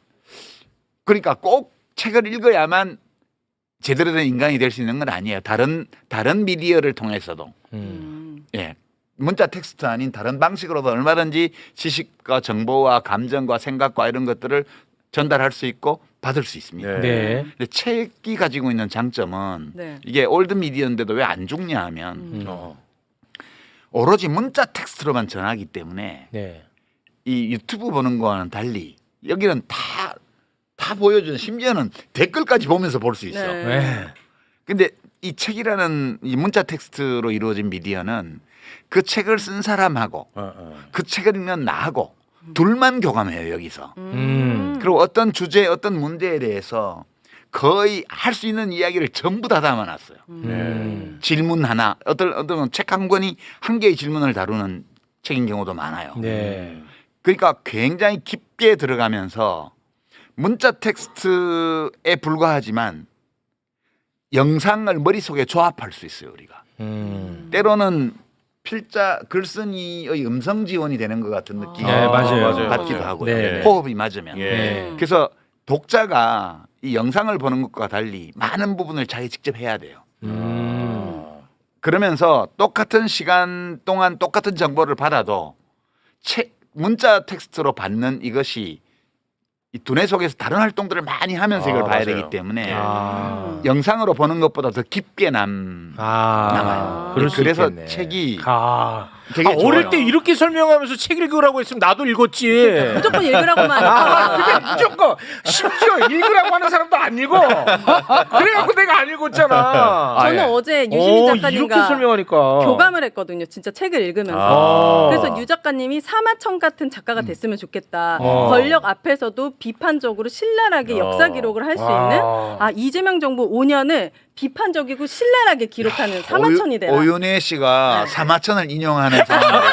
Speaker 3: 그러니까 꼭 책을 읽어야만 제대로 된 인간이 될 수 있는 건 아니에요. 다른 미디어를 통해서도 예. 문자 텍스트 아닌 다른 방식으로도 얼마든지 지식과 정보와 감정과 생각과 이런 것들을 전달할 수 있고 받을 수 있습니다.
Speaker 2: 네.
Speaker 1: 네.
Speaker 3: 근데 책이 가지고 있는 장점은
Speaker 4: 네.
Speaker 3: 이게 올드 미디어인데도 왜 안 죽냐 하면
Speaker 1: 음.
Speaker 3: 오로지 문자 텍스트로만 전하기 때문에
Speaker 1: 네.
Speaker 3: 이 유튜브 보는 거와는 달리 여기는 다 보여주는 심지어는 댓글까지 보면서 볼 수 있어.
Speaker 4: 네.
Speaker 1: 네.
Speaker 3: 근데 이 책이라는 이 문자 텍스트로 이루어진 미디어는 그 책을 쓴 사람하고 그 책을 읽는 나하고 둘만 교감해요 여기서. 그리고 어떤 주제, 어떤 문제에 대해서 거의 할 수 있는 이야기를 전부 다 담아놨어요. 질문 하나, 어떤 책 한 권이 한 개의 질문을 다루는 책인 경우도 많아요.
Speaker 1: 네.
Speaker 3: 그러니까 굉장히 깊게 들어가면서 문자 텍스트에 불과하지만 영상을 머릿속에 조합할 수 있어요 우리가. 때로는 필자 글쓴이의 음성 지원이 되는 것 같은 느낌이
Speaker 1: 네, 맞아요.
Speaker 3: 받기도
Speaker 2: 맞아요.
Speaker 3: 하고요.
Speaker 1: 네.
Speaker 3: 호흡이 맞으면.
Speaker 2: 예.
Speaker 1: 네.
Speaker 3: 그래서 독자가 이 영상을 보는 것과 달리 많은 부분을 자기 직접 해야 돼요. 그러면서 똑같은 시간 동안 똑같은 정보를 받아도 문자 텍스트로 받는 이것이 이 두뇌 속에서 다른 활동들을 많이 하면서 이걸 봐야
Speaker 2: 맞아요.
Speaker 3: 되기 때문에
Speaker 1: 아.
Speaker 3: 영상으로 보는 것보다 더 깊게 남아요.
Speaker 1: 그럴 수
Speaker 3: 그래서
Speaker 1: 있겠네.
Speaker 3: 책이
Speaker 1: 되게
Speaker 3: 되게 좋아요.
Speaker 1: 어릴 때 이렇게 설명하면서 책 읽으라고 했으면 나도 읽었지.
Speaker 4: 무조건 읽으라고만.
Speaker 1: 근데 무조건 심지어 읽으라고 하는 사람도 안 읽어. 그래갖고 내가 안 읽었잖아.
Speaker 4: 저는
Speaker 3: 예.
Speaker 4: 어제 유시민
Speaker 1: 이렇게
Speaker 4: 작가님과
Speaker 1: 설명하니까
Speaker 4: 교감을 했거든요. 진짜 책을 읽으면서.
Speaker 1: 아.
Speaker 4: 그래서 유 작가님이 사마천 같은 작가가 됐으면 좋겠다.
Speaker 1: 어.
Speaker 4: 권력 앞에서도 비판적으로 신랄하게 역사 기록을 할 수 있는 이재명 정부 5년을 비판적이고 신랄하게 기록하는 사마천이 되라.
Speaker 3: 오윤혜 씨가 사마천을 인용하는 상황이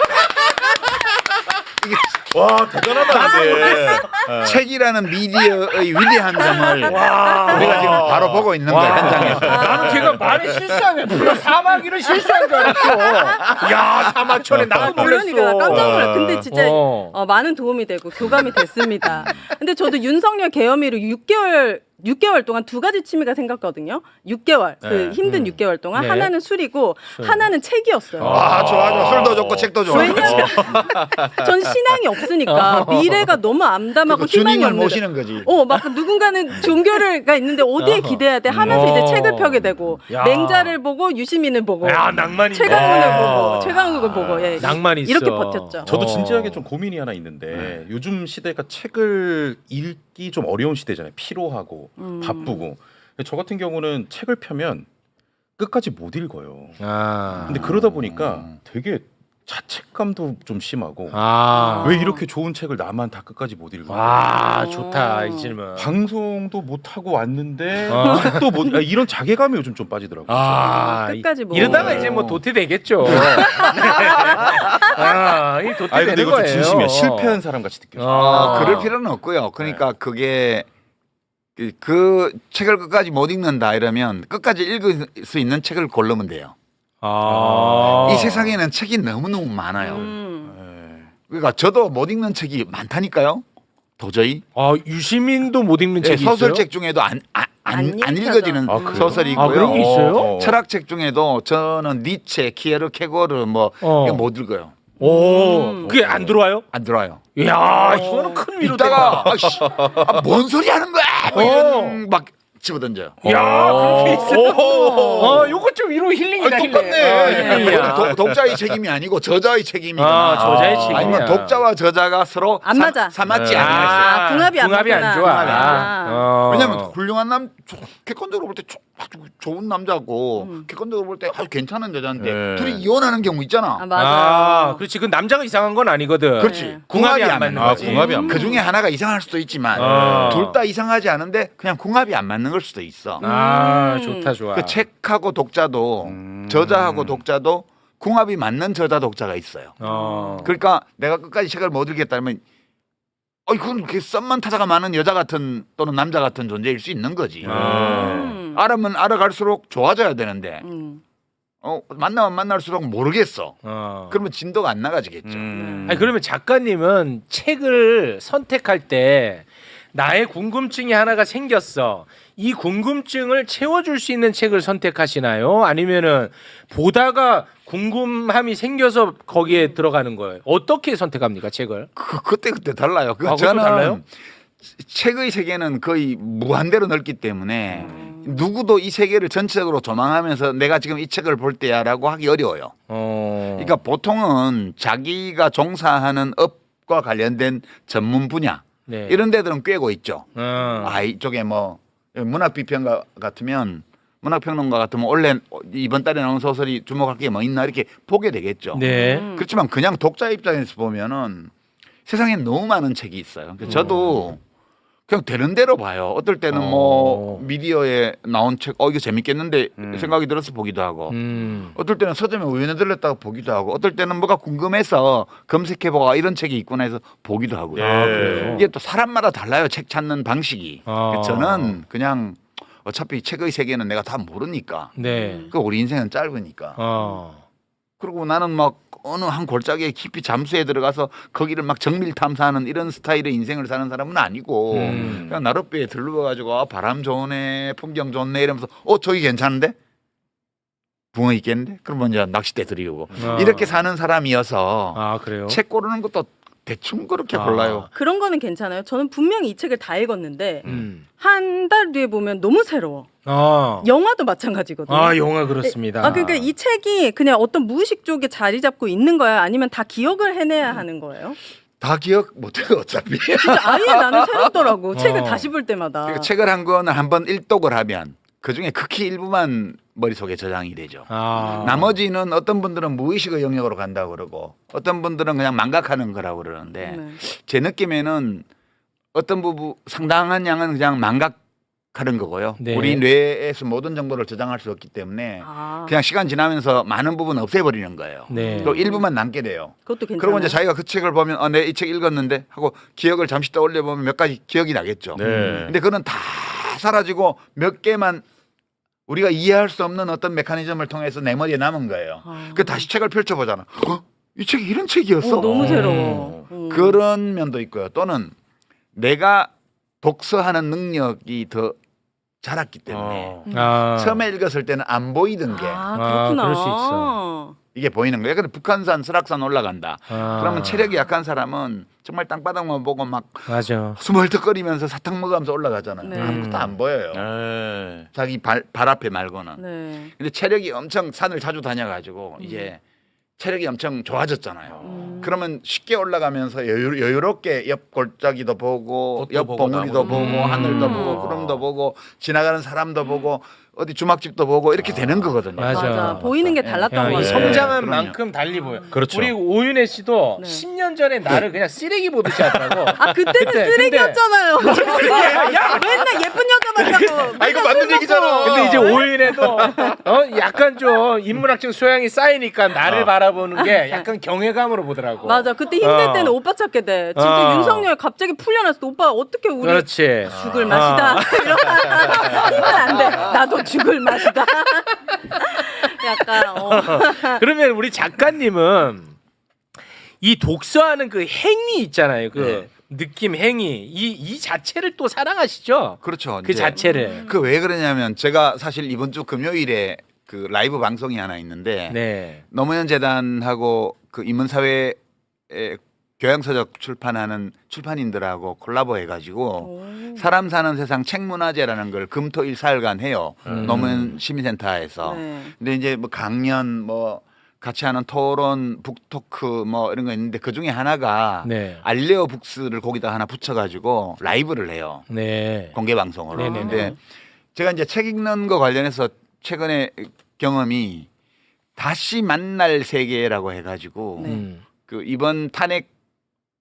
Speaker 2: 와 대단하다 근데.
Speaker 3: 책이라는 미디어의 위대한 점을 우리가 지금 바로 보고 있는 거예요 현장에서.
Speaker 1: 나는 걔가 말에 실수하네. 누가 사마귀를 실수한 줄 알았어. 야 사마천에 나도 놀랐어.
Speaker 4: 그러니까 나 깜짝 놀랐어. 근데 진짜
Speaker 1: 어.
Speaker 4: 많은 도움이 되고 교감이 됐습니다. 근데 저도 윤석열 계엄이로 6개월 동안 두 가지 취미가 생겼거든요. 6개월 그 힘든 6개월 동안
Speaker 1: 네.
Speaker 4: 하나는 술이고 하나는 책이었어요.
Speaker 3: 아 좋아 술도 좋고 책도 좋아.
Speaker 4: 왜냐면 전 신앙이 없으니까 미래가 너무 암담하고 희망이
Speaker 3: 주님을
Speaker 4: 없는데
Speaker 3: 모시는 거지.
Speaker 4: 막 누군가는 종교가 있는데 어디에 기대야 돼 하면서 이제 책을 펴게 되고
Speaker 1: 야.
Speaker 4: 맹자를 보고 유시민을 보고
Speaker 1: 야 낭만이
Speaker 4: 최강훈을 보고
Speaker 1: 낭만이 있어.
Speaker 4: 이렇게 버텼죠.
Speaker 2: 저도 진지하게 좀 고민이 하나 있는데 요즘 시대가 책을 읽기 좀 어려운 시대잖아요. 피로하고 바쁘고. 저 같은 경우는 책을 펴면 끝까지 못 읽어요. 근데 그러다 보니까 되게 자책감도 좀 심하고
Speaker 1: 아.
Speaker 2: 왜 이렇게 좋은 책을 나만 다 끝까지 못 읽어?
Speaker 1: 와, 좋다 이 질문.
Speaker 2: 방송도 못 하고 왔는데
Speaker 1: 어.
Speaker 2: 책도 못 이런 자괴감이 요즘 좀 빠지더라고요.
Speaker 1: 아,
Speaker 4: 끝까지 뭐.
Speaker 1: 이러다가 이제 뭐 도태 되겠죠. 아, 이 도태
Speaker 2: 아니 근데
Speaker 1: 되는
Speaker 2: 이거 좀
Speaker 1: 거예요.
Speaker 2: 진심이야. 실패한 사람 같이 느껴져.
Speaker 3: 그럴 필요는 없고요. 그러니까 그게 그 책을 끝까지 못 읽는다 이러면 끝까지 읽을 수 있는 책을 고르면 돼요.
Speaker 1: 아.
Speaker 3: 이 세상에는 책이 너무너무 많아요.
Speaker 2: 네.
Speaker 3: 그러니까 저도 못 읽는 책이 많다니까요. 도저히.
Speaker 1: 아, 유시민도 못 읽는
Speaker 3: 예,
Speaker 1: 책이 있어요?
Speaker 3: 소설책 중에도 안
Speaker 4: 안
Speaker 3: 읽어지는
Speaker 2: 아, 그래요?
Speaker 3: 소설이 있고요.
Speaker 1: 아, 그런 게 있어요?
Speaker 3: 철학책 중에도 저는 니체, 키에르케고르 뭐 이거 못 읽어요.
Speaker 1: 오, 그게 안 들어와요?
Speaker 3: 안 들어요.
Speaker 1: 이야, 이거는 큰 위로다.
Speaker 3: 이따가 뭔 소리 하는 거야? 뭐 이런 막 집어던져요.
Speaker 1: 야, 그렇게 있어. 요거 좀 위로 힐링이다.
Speaker 2: 똑같네.
Speaker 1: 힐링이야.
Speaker 3: 독자의 책임이 아니고 저자의 책임이거나
Speaker 1: 아, 저자의 책임이야.
Speaker 3: 아니면 독자와 저자가 서로
Speaker 4: 안 맞아.
Speaker 3: 사맞지
Speaker 2: 네.
Speaker 3: 않아요.
Speaker 4: 궁합이 안
Speaker 1: 궁합이 안
Speaker 4: 맞구나.
Speaker 1: 좋아.
Speaker 4: 궁합이 안 좋아.
Speaker 3: 왜냐면 훌륭한 객관적으로 볼 때 아주 좋은 남자고 객관적으로 볼 때 아주 괜찮은 여자인데
Speaker 2: 네.
Speaker 3: 둘이 이혼하는 경우 있잖아.
Speaker 4: 아, 맞아요.
Speaker 1: 아, 그렇지. 그 남자가 이상한 건 아니거든.
Speaker 3: 그렇지.
Speaker 4: 네.
Speaker 1: 궁합이 안 맞는
Speaker 2: 아,
Speaker 1: 거지.
Speaker 2: 궁합이 안
Speaker 3: 그 중에 하나가 이상할 수도 있지만
Speaker 1: 아.
Speaker 3: 둘 다 이상하지 않은데 그냥 궁합이 안 맞는 걸 수도 있어.
Speaker 1: 아, 좋다, 좋아.
Speaker 3: 그 책하고 독자도 저자하고 독자도 궁합이 맞는 저자 독자가 있어요. 그러니까 내가 끝까지 책을 못 읽겠다면 그건 그렇게 썸만 타자가 많은 여자 같은 또는 남자 같은 존재일 수 있는 거지. 알아면 알아갈수록 좋아져야 되는데 만나면 만날수록 모르겠어. 그러면 진도가 안 나가지겠죠.
Speaker 1: 아니, 그러면 작가님은 책을 선택할 때 나의 궁금증이 하나가 생겼어. 이 궁금증을 채워줄 수 있는 책을 선택하시나요? 아니면은 보다가 궁금함이 생겨서 거기에 들어가는 거예요? 어떻게 선택합니까, 책을?
Speaker 3: 그때 달라요.
Speaker 1: 그것도
Speaker 3: 저는
Speaker 1: 달라요?
Speaker 3: 책의 세계는 거의 무한대로 넓기 때문에 누구도 이 세계를 전체적으로 조망하면서 내가 지금 이 책을 볼 때야라고 하기 어려워요. 그러니까 보통은 자기가 종사하는 업과 관련된 전문 분야
Speaker 1: 네.
Speaker 3: 이런 데들은 꿰고 있죠. 이쪽에 뭐 문학비평가 같으면 문학평론가 같으면 원래 이번 달에 나온 소설이 주목할 게 뭐 있나 이렇게 보게 되겠죠.
Speaker 1: 네.
Speaker 3: 그렇지만 그냥 독자 입장에서 보면은 세상에 너무 많은 책이 있어요. 그래서 저도 그냥 되는 대로 봐요. 어떨 때는 뭐 미디어에 나온 책, 이거 재밌겠는데 생각이 들어서 보기도 하고, 어떨 때는 서점에 우연히 들렸다가 보기도 하고, 어떨 때는 뭐가 궁금해서 검색해보고 이런 책이 있구나 해서 보기도 하고요.
Speaker 1: 그래요?
Speaker 3: 이게 또 사람마다 달라요. 책 찾는 방식이. 저는 그냥 어차피 책의 세계는 내가 다 모르니까.
Speaker 1: 네.
Speaker 3: 그 우리 인생은 짧으니까. 그리고 나는 막 어느 한 골짜기에 깊이 잠수해 들어가서 거기를 막 정밀 탐사하는 이런 스타일의 인생을 사는 사람은 아니고 그냥 나룻배에 들러가지고 바람 좋네, 풍경 좋네 이러면서 저기 괜찮은데? 붕어 있겠는데? 그러면 이제 낚싯대 들이고 이렇게 사는 사람이어서
Speaker 1: 그래요?
Speaker 3: 책 고르는 것도 대충 그렇게 골라요.
Speaker 4: 그런 거는 괜찮아요. 저는 분명히 이 책을 다 읽었는데 한 달 뒤에 보면 너무 새로워. 영화도 마찬가지거든요.
Speaker 1: 영화 그렇습니다.
Speaker 4: 그러니까 이 책이 그냥 어떤 무의식 쪽에 자리 잡고 있는 거야? 아니면 다 기억을 해내야 하는 거예요?
Speaker 3: 다 기억 못해요 어차피.
Speaker 4: 진짜 아예 나는 새롭더라고. 책을 다시 볼 때마다.
Speaker 3: 그러니까 책을 한 거는 한번 일독을 하면 그중에 극히 일부만 머릿속에 저장이 되죠. 나머지는 어떤 분들은 무의식의 영역으로 간다고 그러고 어떤 분들은 그냥 망각하는 거라고 그러는데 제 느낌에는 어떤 부분 상당한 양은 그냥 망각하는 거고요.
Speaker 1: 네.
Speaker 3: 우리 뇌에서 모든 정보를 저장할 수 없기 때문에 그냥 시간 지나면서 많은 부분 없애버리는 거예요.
Speaker 1: 네.
Speaker 3: 또 일부만 남게 돼요.
Speaker 4: 그것도 괜찮아요.
Speaker 3: 그러고 이제 자기가 그 책을 보면 내 이 책 읽었는데 하고 기억을 잠시 떠올려 보면 몇 가지 기억이 나겠죠.
Speaker 2: 네.
Speaker 3: 근데 그건 다 사라지고 몇 개만 우리가 이해할 수 없는 어떤 메커니즘을 통해서 내 머리에 남은 거예요. 그 다시 책을 펼쳐보잖아. 이 책이 이런 책이었어.
Speaker 4: 너무 새로워.
Speaker 3: 그런 면도 있고요. 또는 내가 독서하는 능력이 더 자랐기 때문에 처음에 읽었을 때는 안 보이던 게
Speaker 4: 그렇구나.
Speaker 1: 그럴 수 있어.
Speaker 3: 이게 보이는 거예요. 근데 북한산, 설악산 올라간다. 그러면 체력이 약한 사람은 정말 땅바닥만 보고 막
Speaker 1: 맞아.
Speaker 3: 스멀떡거리면서 사탕 먹으면서 올라가잖아요.
Speaker 4: 네.
Speaker 3: 아무것도 안 보여요.
Speaker 2: 네.
Speaker 3: 자기 발 앞에 말고는.
Speaker 4: 네.
Speaker 3: 근데 체력이 엄청 산을 자주 다녀가지고 이제 체력이 엄청 좋아졌잖아요. 그러면 쉽게 올라가면서 여유롭게 옆 골짜기도 보고
Speaker 2: 꽃도
Speaker 3: 옆
Speaker 2: 보고
Speaker 3: 봉우리도
Speaker 2: 나무도
Speaker 3: 보고
Speaker 2: 보고.
Speaker 3: 하늘도 보고 구름도 보고 지나가는 사람도 보고 어디 주막집도 보고 이렇게 되는 거거든요.
Speaker 1: 맞아.
Speaker 4: 보이는 게 달랐던
Speaker 1: 야, 이
Speaker 4: 거죠.
Speaker 1: 성장한
Speaker 3: 그럼요.
Speaker 1: 만큼 달리 보여.
Speaker 2: 그렇죠.
Speaker 1: 우리 오윤혜 씨도
Speaker 4: 네.
Speaker 1: 10년 전에 나를 그냥 쓰레기 보듯이 하더라고.
Speaker 4: 아 그때는
Speaker 1: 그때,
Speaker 4: 쓰레기였잖아요.
Speaker 1: 야,
Speaker 4: 맨날 예쁜 여자 만나고.
Speaker 2: 아, 이거 맞는 얘기잖아.
Speaker 1: 근데 이제 오윤혜도 약간 좀 인문학적 소양이 쌓이니까 나를 바라보는 게 약간 경외감으로 보더라고.
Speaker 4: 맞아. 그때 힘들 때는 오빠 찾게 돼. 진짜 윤석열 갑자기 풀려났을 때 오빠 어떻게 우리
Speaker 1: 그렇지.
Speaker 4: 죽을 맛이다. 이러면 안 돼. 나도 죽을 맛이다. 약간
Speaker 1: 그러면 우리 작가님은 이 독서하는 그 행위 있잖아요. 그 느낌 행위 이 자체를 또 사랑하시죠?
Speaker 3: 그렇죠.
Speaker 1: 그
Speaker 3: 이제
Speaker 1: 자체를.
Speaker 3: 그 왜 그러냐면 제가 사실 이번 주 금요일에 그 라이브 방송이 하나 있는데
Speaker 1: 네.
Speaker 3: 노무현 재단하고 그 인문사회 교양서적 출판하는 출판인들하고 콜라보 해가지고 사람 사는 세상 책문화제라는 걸 금토일 사흘간 해요. 노무현 시민센터에서.
Speaker 4: 네.
Speaker 3: 근데 이제 뭐 강연 뭐 같이 하는 토론 북토크 뭐 이런 거 있는데 그 중에 하나가
Speaker 1: 네.
Speaker 3: 알레오 북스를 거기다 하나 붙여가지고 라이브를 해요.
Speaker 1: 네.
Speaker 3: 공개 방송으로.
Speaker 1: 네네네.
Speaker 3: 근데 제가 이제 책 읽는 거 관련해서 최근에 경험이 다시 만날 세계라고 해가지고
Speaker 4: 네.
Speaker 3: 그 이번 탄핵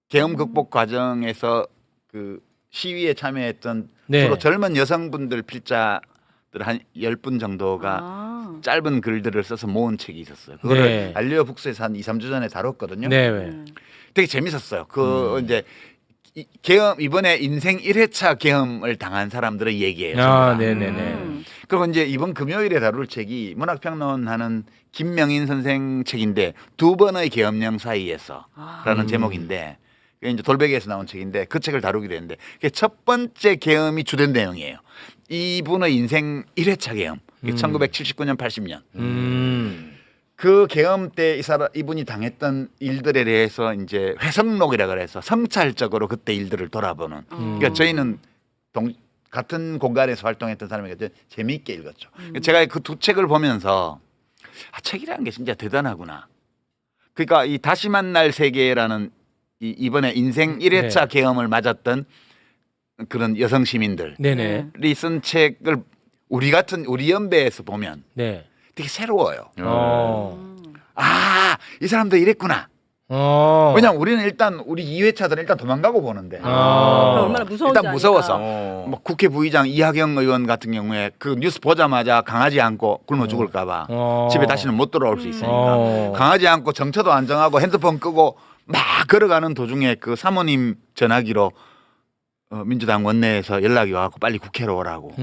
Speaker 3: 계엄 극복 과정에서 그 시위에 참여했던
Speaker 1: 네.
Speaker 3: 주로 젊은 여성분들 필자들 한 10분 정도가 짧은 글들을 써서 모은 책이 있었어요. 그거를
Speaker 1: 네.
Speaker 3: 알리오 북스에서 한 2, 3주 전에 다뤘거든요.
Speaker 1: 네.
Speaker 3: 되게 재밌었어요. 그 이제 계엄 이번에 인생 1회차 계엄을 당한 사람들의 얘기예요.
Speaker 1: 아,
Speaker 3: 전부 다.
Speaker 1: 네네네.
Speaker 3: 그리고 이제 이번 금요일에 다룰 책이 문학평론하는 김명인 선생 책인데 두 번의 계엄령 사이에서라는 제목인데 그게 이제 돌베개에서 나온 책인데 그 책을 다루기로 했는데 그게 첫 번째 계엄이 주된 내용이에요. 이분의 인생 1회차 계엄. 1979년 80년. 그 계엄 때 이분이 당했던 일들에 대해서 이제 회성록이라 그래서 성찰적으로 그때 일들을 돌아보는. 그러니까 저희는 같은 공간에서 활동했던 사람이니까 재미있게 읽었죠. 제가 그 두 책을 보면서 책이라는 게 진짜 대단하구나. 그러니까 이 다시 만날 세계라는 이번에 인생 1회차 계엄을 맞았던 그런 여성 시민들이
Speaker 1: 네네.
Speaker 3: 쓴 책을 우리 같은 우리 연배에서 보면
Speaker 1: 네.
Speaker 3: 되게 새로워요. 이 사람도 이랬구나. 왜냐면 우리는 일단 우리 2회차들은 일단 도망가고 보는데
Speaker 4: 얼마나 무서운지
Speaker 3: 일단 무서워서
Speaker 2: 어.
Speaker 3: 뭐 국회 부의장 이하경 의원 같은 경우에 그 뉴스 보자마자 강아지 안고 굶어 죽을까봐 집에 다시는 못 돌아올 수 있으니까 강아지 안고 정처도 안 정하고 핸드폰 끄고 막 걸어가는 도중에 그 사모님 전화기로 민주당 원내에서 연락이 와갖고 빨리 국회로 오라고.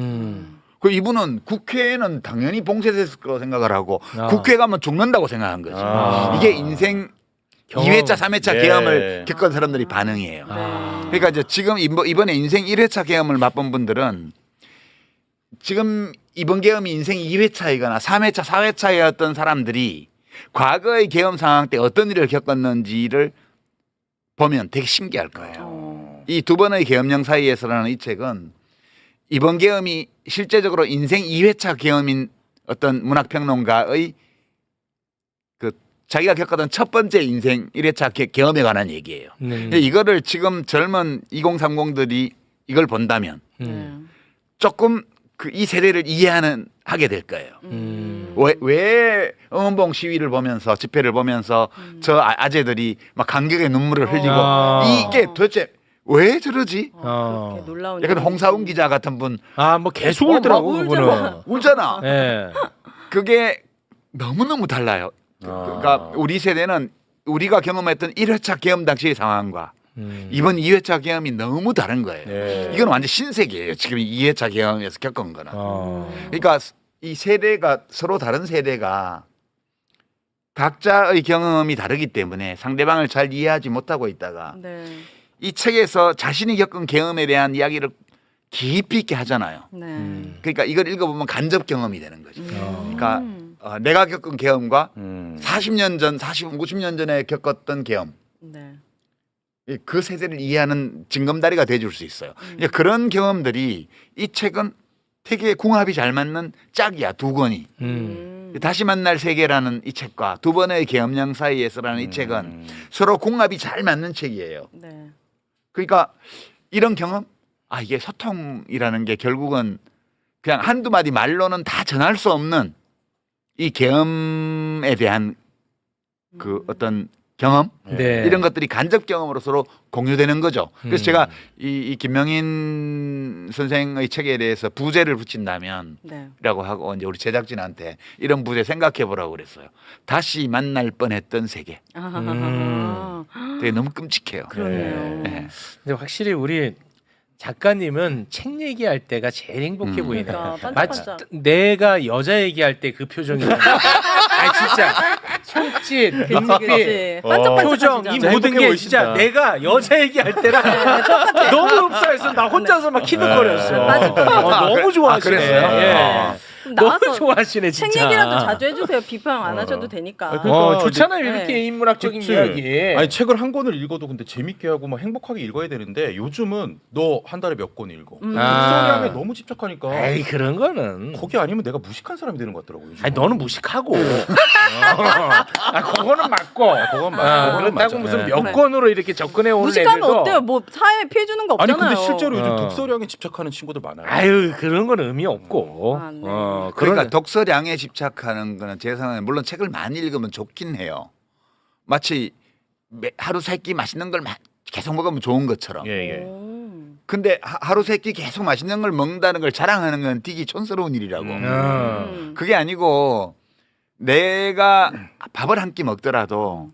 Speaker 3: 그 이분은 국회에는 당연히 봉쇄됐을 거라고 생각을 하고 국회 가면 죽는다고 생각한 거지. 이게 인생
Speaker 1: 경험.
Speaker 3: 2회차, 3회차
Speaker 2: 네.
Speaker 3: 계엄을 겪은 사람들이 반응이에요. 그러니까 이제 지금 이번에 인생 1회차 계엄을 맛본 분들은 지금 이번 계엄이 인생 2회차이거나 3회차, 4회차였던 사람들이 과거의 계엄 상황 때 어떤 일을 겪었는지를 보면 되게 신기할 거예요. 이 두 번의 계엄령 사이에서라는 이 책은 이번 계엄이 실제적으로 인생 2회차 계엄인 어떤 문학평론가의 그 자기가 겪었던 첫 번째 인생 1회차 계엄에 관한 얘기예요. 근데 이거를 지금 젊은 2030들이 이걸 본다면 조금 그 이 세대를 하게 될 거예요. 왜 응원봉 시위를 보면서 집회를 보면서 저 아재들이 막 감격의 눈물을 흘리고 이게 도대체 왜 저러지?
Speaker 4: 그렇게 놀라운
Speaker 3: 약간
Speaker 4: 일이
Speaker 3: 홍사훈 기자 같은 분
Speaker 1: 뭐 계속 울더라고
Speaker 3: 막
Speaker 1: 그분은.
Speaker 3: 울잖아.
Speaker 1: 네.
Speaker 3: 그게 너무너무 달라요. 그러니까 우리 세대는 우리가 경험했던 1회차 계엄 당시의 상황과 이번 2회차 계엄이 너무 다른 거예요.
Speaker 2: 네.
Speaker 3: 이건 완전 신세계예요. 지금 2회차 계엄에서 겪은 거는. 그러니까 이 세대가 서로 다른 세대가 각자의 경험이 다르기 때문에 상대방을 잘 이해하지 못하고 있다가
Speaker 4: 네.
Speaker 3: 이 책에서 자신이 겪은 경험에 대한 이야기를 깊이 있게 하잖아요.
Speaker 4: 네.
Speaker 3: 그러니까 이걸 읽어보면 간접 경험이 되는 거죠. 그러니까 내가 겪은 경험과 40년 전, 50년 전에 겪었던 경험
Speaker 4: 네.
Speaker 3: 그 세대를 이해하는 징검다리가 돼줄 수 있어요. 이제 그런 경험들이 이 책은 되게 궁합이 잘 맞는 짝이야. 두 권이. 다시 만날 세계라는 이 책과 두 번의 계엄령 사이에서라는 이 책은 서로 궁합이 잘 맞는 책이에요.
Speaker 4: 네.
Speaker 3: 그러니까 이런 경험, 이게 소통이라는 게 결국은 그냥 한두 마디 말로는 다 전할 수 없는 이 계엄에 대한 그 어떤 경험
Speaker 1: 네.
Speaker 3: 이런 것들이 간접 경험으로 서로 공유되는 거죠. 그래서 제가 이 김명인 선생의 책에 대해서 부제를 붙인다면
Speaker 4: 네.
Speaker 3: 라고 하고 이제 우리 제작진한테 이런 부제 생각해 보라고 그랬어요. 다시 만날 뻔했던 세계. 되게 너무 끔찍해요.
Speaker 4: 그러네요.
Speaker 3: 네.
Speaker 1: 근데 확실히 우리 작가님은 책 얘기할 때가 제일 행복해 보이네.
Speaker 4: 그러니까
Speaker 1: 마치
Speaker 4: 반짝반짝.
Speaker 1: 내가 여자 얘기할 때 그 표정이. 아 진짜 손짓,
Speaker 4: 그치,
Speaker 1: 눈빛,
Speaker 4: 그치. 반짝반짝
Speaker 1: 표정 이
Speaker 4: 하시잖아요.
Speaker 1: 모든 게 진짜 내가 여자 얘기할 때랑 너무 흡사해서 나 혼자서 막 키득거렸어.
Speaker 4: 맞아.
Speaker 1: 너무 좋아하시네.
Speaker 3: 그랬어요?
Speaker 1: 예.
Speaker 4: 그럼
Speaker 1: 너무
Speaker 4: 나와서
Speaker 1: 좋아하시네
Speaker 4: 책
Speaker 1: 진짜.
Speaker 4: 얘기라도 자주 해주세요. 비평 안 하셔도 되니까.
Speaker 1: 좋잖아요
Speaker 4: 네.
Speaker 1: 이렇게 인문학적인
Speaker 2: 그치.
Speaker 1: 이야기.
Speaker 2: 아니 책을 한 권을 읽어도 근데 재밌게 하고 막 행복하게 읽어야 되는데 요즘은 너 한 달에 몇 권 읽어. 독서량에 너무 집착하니까
Speaker 1: 에이 그런 거는.
Speaker 2: 거기 아니면 내가 무식한 사람이 되는 것 같더라고요. 요즘은.
Speaker 1: 아니 너는 무식하고. 그거는 맞고.
Speaker 2: 그건 맞아. 그건
Speaker 1: 그렇다고
Speaker 2: 맞아.
Speaker 1: 무슨
Speaker 2: 네.
Speaker 1: 몇 건으로 이렇게 접근해 오는
Speaker 4: 무식하면
Speaker 1: 애들도.
Speaker 4: 어때요? 뭐 사회에 피해 주는 거
Speaker 2: 아니
Speaker 4: 없잖아요.
Speaker 2: 근데 실제로 요즘
Speaker 1: 어.
Speaker 2: 독서량에 집착하는 친구들 많아요.
Speaker 1: 아유 그런 건 의미 없고.
Speaker 4: 아, 네.
Speaker 3: 그러니까
Speaker 1: 그러니까
Speaker 3: 독서량에 집착하는 거는 제 생각에 물론 책을 많이 읽으면 좋긴 해요. 마치 하루 세 끼 맛있는 걸 계속 먹으면 좋은 것처럼.
Speaker 2: 예, 예.
Speaker 3: 근데 하루 세 끼 계속 맛있는 걸 먹는다는 걸 자랑하는 건 되게 촌스러운 일이라고. 그게 아니고 내가 밥을 한 끼 먹더라도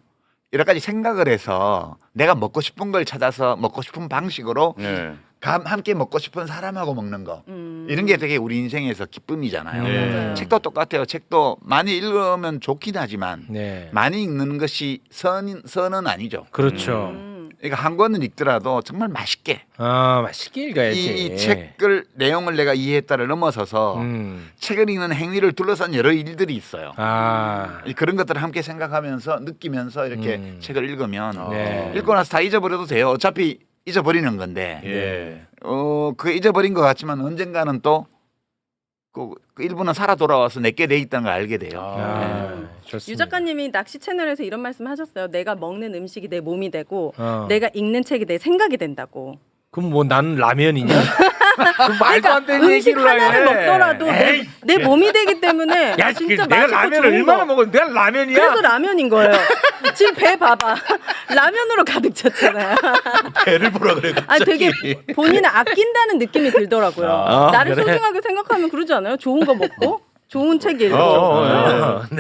Speaker 3: 여러 가지 생각을 해서 내가 먹고 싶은 걸 찾아서 먹고 싶은 방식으로
Speaker 2: 네.
Speaker 3: 함께 먹고 싶은 사람하고 먹는 거. 이런 게 되게 우리 인생에서 기쁨이잖아요.
Speaker 2: 네.
Speaker 3: 책도 똑같아요. 책도 많이 읽으면 좋긴 하지만
Speaker 1: 네.
Speaker 3: 많이 읽는 것이 선은 아니죠.
Speaker 1: 그렇죠.
Speaker 3: 그러니까 한 권을 읽더라도 정말 맛있게
Speaker 1: 맛있게 읽어야지.
Speaker 3: 이 책을 내용을 내가 이해했다를 넘어서서 책을 읽는 행위를 둘러싼 여러 일들이 있어요. 그런 것들을 함께 생각하면서 느끼면서 이렇게 책을 읽으면
Speaker 1: 네.
Speaker 3: 읽고 나서 다 잊어버려도 돼요. 어차피 잊어버리는 건데
Speaker 2: 예.
Speaker 3: 그 잊어버린 것 같지만 언젠가는 또 그 일부는 살아 돌아와서 내게 돼 있다는 걸 알게 돼요.
Speaker 1: 좋습니다.
Speaker 4: 유 작가님이 낚시 채널에서 이런 말씀하셨어요. 내가 먹는 음식이 내 몸이 되고
Speaker 1: 어.
Speaker 4: 내가 읽는 책이 내 생각이 된다고.
Speaker 1: 그럼 뭐 나는 라면이냐? 그 말도 안 되는
Speaker 4: 음식
Speaker 1: 얘기를
Speaker 4: 하나를
Speaker 1: 해.
Speaker 4: 먹더라도 내 몸이 되기 때문에
Speaker 1: 야,
Speaker 4: 진짜
Speaker 1: 내가
Speaker 4: 맛있고
Speaker 1: 라면을
Speaker 4: 좋은
Speaker 1: 얼마나
Speaker 4: 거.
Speaker 1: 먹었는데 내가 라면이야?
Speaker 4: 그래서 라면인 거예요. 지금 배 봐봐. 라면으로 가득 찼잖아요.
Speaker 2: 배를 보라 그래.
Speaker 4: 아 되게 본인을 아낀다는 느낌이 들더라고요. 나를
Speaker 1: 그래?
Speaker 4: 소중하게 생각하면 그러지 않아요? 좋은 거 먹고 좋은 책 읽고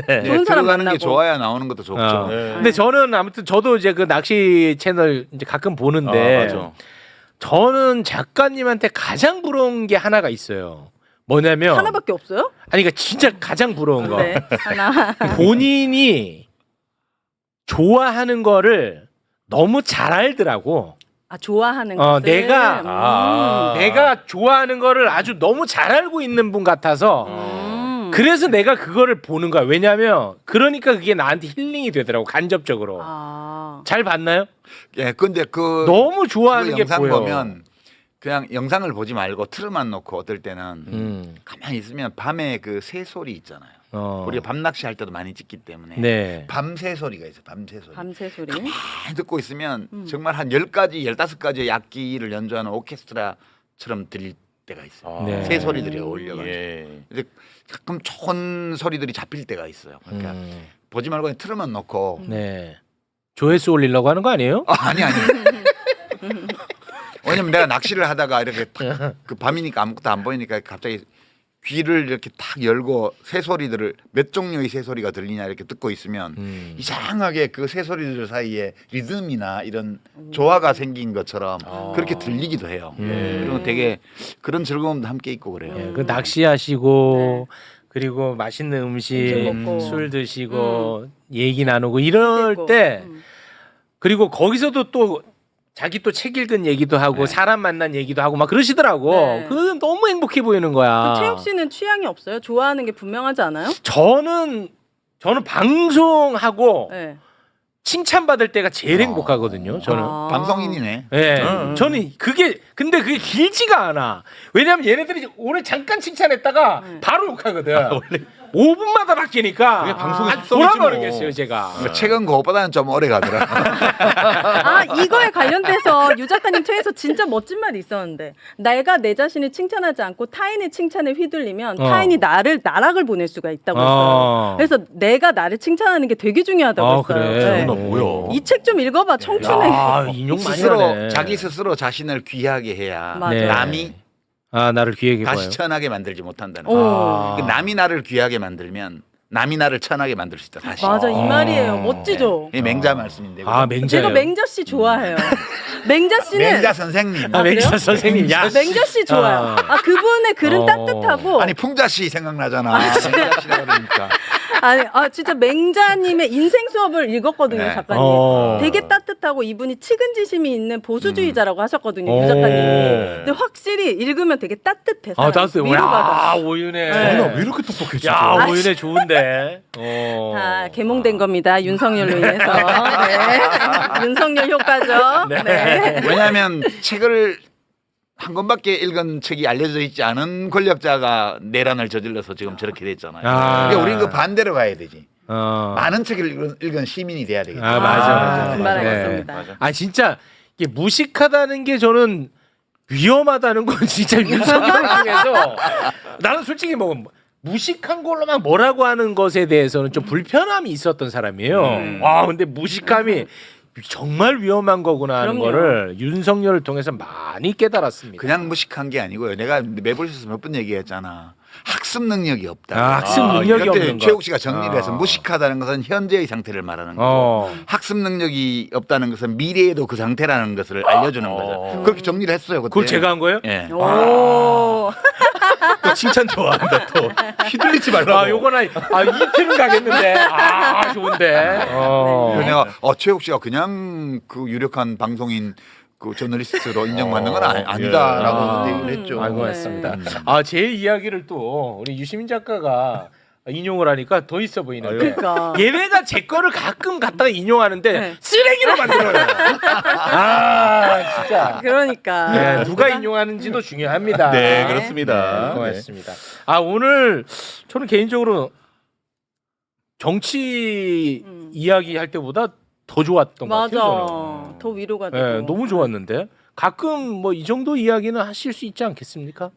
Speaker 1: 네.
Speaker 4: 좋은 사람
Speaker 3: 들어가는
Speaker 4: 만나고.
Speaker 3: 게 좋아야 나오는 것도 좋죠.
Speaker 2: 네.
Speaker 1: 근데 저는 아무튼 저도 이제 그 낚시 채널 이제 가끔 보는데
Speaker 2: 맞아.
Speaker 1: 저는 작가님한테 가장 부러운 게 하나가 있어요. 뭐냐면
Speaker 4: 하나밖에 없어요?
Speaker 1: 아니 그러니까 진짜 가장 부러운 거.
Speaker 4: 네, 하나.
Speaker 1: 본인이 좋아하는 거를 너무 잘 알더라고.
Speaker 4: 아 좋아하는 것을.
Speaker 1: 내가 좋아하는 거를 아주 너무 잘 알고 있는 분 같아서 그래서 내가 그거를 보는 거야. 왜냐면 그러니까 그게 나한테 힐링이 되더라고 간접적으로. 잘 봤나요?
Speaker 3: 예, 근데
Speaker 1: 너무 좋아하는
Speaker 3: 그
Speaker 1: 게
Speaker 3: 영상
Speaker 1: 보여.
Speaker 3: 보면 그냥 영상을 보지 말고 틀어만 놓고 어떨 때는 가만히 있으면 밤에 그 새 소리 있잖아요. 우리가 밤 낚시할 때도 많이 찍기 때문에
Speaker 1: 네.
Speaker 3: 밤새 소리가 있어요. 밤새 소리.
Speaker 4: 밤새 소리.
Speaker 3: 많이 듣고 있으면 정말 한 10가지, 15가지의 악기를 연주하는 오케스트라처럼 들릴 때가 있어요.
Speaker 1: 네.
Speaker 3: 새 소리들이 어울려가지고.
Speaker 2: 예.
Speaker 3: 근데 가끔 좋은 소리들이 잡힐 때가 있어요. 그러니까 보지 말고 그냥 틀어만 놓고
Speaker 1: 네. 조회수 올리려고 하는 거 아니에요?
Speaker 3: 아니. 왜냐면 내가 낚시를 하다가 이렇게 탁, 그 밤이니까 아무것도 안 보이니까 갑자기 귀를 이렇게 탁 열고 새 소리들을 몇 종류의 새 소리가 들리냐 이렇게 듣고 있으면 이상하게 그 새 소리들 사이에 리듬이나 이런 조화가 생긴 것처럼 그렇게 들리기도 해요. 그리고 되게 그런 즐거움도 함께 있고 그래요.
Speaker 1: 예, 그 낚시하시고 그리고 맛있는 음식,
Speaker 4: 음식 먹고.
Speaker 1: 술 드시고 얘기 나누고 이럴
Speaker 4: 그리고,
Speaker 1: 때 그리고 거기서도 또 자기 또 책 읽은 얘기도 하고 사람 만난 얘기도 하고 막 그러시더라고.
Speaker 4: 네.
Speaker 1: 그 너무 행복해 보이는 거야.
Speaker 4: 그 최욱 씨는 취향이 없어요? 좋아하는 게 분명하지 않아요?
Speaker 1: 저는 방송하고
Speaker 4: 네.
Speaker 1: 칭찬받을 때가 제일 행복하거든요. 저는.
Speaker 3: 방송인이네.
Speaker 1: 예. 저는 그게 근데 그게 길지가 않아. 왜냐면 얘네들이 오늘 잠깐 칭찬했다가 바로 욕하거든. 5분마다 바뀌니까
Speaker 2: 그게 방송의
Speaker 1: 아,
Speaker 2: 특성이지
Speaker 1: 돌아버리겠어요
Speaker 2: 뭐.
Speaker 1: 제가.
Speaker 3: 책은 그것보다는 좀 오래 가더라.
Speaker 4: 아 이거에 관련돼서 유 작가님 책에서 진짜 멋진 말이 있었는데 내가 내 자신을 칭찬하지 않고 타인의 칭찬에 휘둘리면 타인이 나를 나락을 보낼 수가 있다고 했어요. 그래서 내가 나를 칭찬하는 게 되게 중요하다고 했어요.
Speaker 1: 그래.
Speaker 2: 나 뭐야?
Speaker 4: 이 책 좀 읽어봐 청춘에.
Speaker 1: 야, 인용 많이
Speaker 3: 스스로
Speaker 1: 하네.
Speaker 3: 자기 스스로 자신을 귀하게 해야
Speaker 4: 맞아요.
Speaker 1: 네.
Speaker 3: 남이
Speaker 1: 아 나를 귀하게 봐요.
Speaker 3: 다시 천하게 만들지 못한다는
Speaker 4: 오.
Speaker 3: 거. 남이 나를 귀하게 만들면 남이 나를 천하게 만들 수 있다. 다시.
Speaker 4: 맞아 이 말이에요. 멋지죠.
Speaker 3: 이 맹자 말씀인데.
Speaker 1: 아 맹자요.
Speaker 4: 제가 맹자 씨 좋아해요. 맹자 씨는
Speaker 3: 맹자 선생님.
Speaker 1: 아, 맹자
Speaker 4: 그래요?
Speaker 1: 선생님. 야.
Speaker 4: 맹자 씨 좋아요. 아 그분의 글은 따뜻하고
Speaker 3: 아니 풍자 씨 생각나잖아. 맹자 씨라고 그러니까.
Speaker 4: 아니, 진짜 맹자님의 인생 수업을 읽었거든요,
Speaker 3: 네.
Speaker 4: 작가님. 되게 따뜻하고 이분이 측은지심이 있는 보수주의자라고 하셨거든요, 유
Speaker 1: 오.
Speaker 4: 작가님이. 근데 확실히 읽으면 되게 따뜻해.
Speaker 1: 아
Speaker 4: 사람이.
Speaker 1: 따뜻해.
Speaker 4: 위로받아.
Speaker 1: 야 오윤혜.
Speaker 4: 네.
Speaker 2: 왜 이렇게 똑똑해져?
Speaker 1: 야 오윤혜 좋은데.
Speaker 4: 다 개몽된 겁니다, 윤석열로 인해서. 네. 윤석열 효과죠. 네.
Speaker 3: 왜냐하면 책을 한 권밖에 읽은 책이 알려져 있지 않은 권력자가 내란을 저질러서 지금 저렇게 됐잖아요.
Speaker 1: 아.
Speaker 3: 그러니까 우리는 그 반대로 가야 되지. 많은 책을 읽은 시민이 돼야 되겠다.
Speaker 1: 아 맞아.
Speaker 4: 그 말
Speaker 1: 네.
Speaker 4: 알겠습니다.
Speaker 1: 아 진짜 이게 무식하다는 게 저는 위험하다는 건 진짜 윤석열 중에서 나는 솔직히 뭐 무식한 걸로만 뭐라고 하는 것에 대해서는 좀 불편함이 있었던 사람이에요. 와 근데 무식함이 정말 위험한 거구나 하는
Speaker 4: 그럼요.
Speaker 1: 거를 윤석열을 통해서 많이 깨달았습니다.
Speaker 3: 그냥 무식한 게 아니고요. 내가 매불쇼에서 몇 번 얘기했잖아. 학습 능력이 없다.
Speaker 1: 아, 학습 능력이
Speaker 3: 그때
Speaker 1: 없는 거.
Speaker 3: 최욱 씨가 정리를 해서 무식하다는 것은 현재의 상태를 말하는 거고 학습 능력이 없다는 것은 미래에도 그 상태라는 것을 알려주는 거죠. 그렇게 정리를 했어요. 그때.
Speaker 1: 그걸 제가 한 거예요?
Speaker 3: 예.
Speaker 4: 오.
Speaker 2: 또 칭찬 좋아한다 또. 휘둘리지 말라고.
Speaker 1: 아 요거는 이틀은 가겠는데. 아 좋은데.
Speaker 3: 그래서 내가 최욱 씨가 그냥 그 유력한 방송인 그 저널리스트로 인정받는 건 아니다라고 얘기를 했죠.
Speaker 1: 아이고 맞습니다. 제 이야기를 또 우리 유시민 작가가 인용을 하니까 더 있어 보이네요.
Speaker 4: 그러니까.
Speaker 1: 얘네가 제 거를 가끔 갖다가 인용하는데
Speaker 4: 네.
Speaker 1: 쓰레기로 만들어요. 아 진짜.
Speaker 4: 그러니까.
Speaker 1: 네, 누가 인용하는지도 중요합니다.
Speaker 2: 네, 그렇습니다.
Speaker 1: 네, 고맙습니다. 오늘 저는 개인적으로 정치 이야기 할 때보다 더 좋았던 것
Speaker 4: 맞아.
Speaker 1: 같아요. 저는.
Speaker 4: 더 위로가 되고.
Speaker 1: 네, 너무 좋았는데 가끔 뭐 이 정도 이야기는 하실 수 있지 않겠습니까?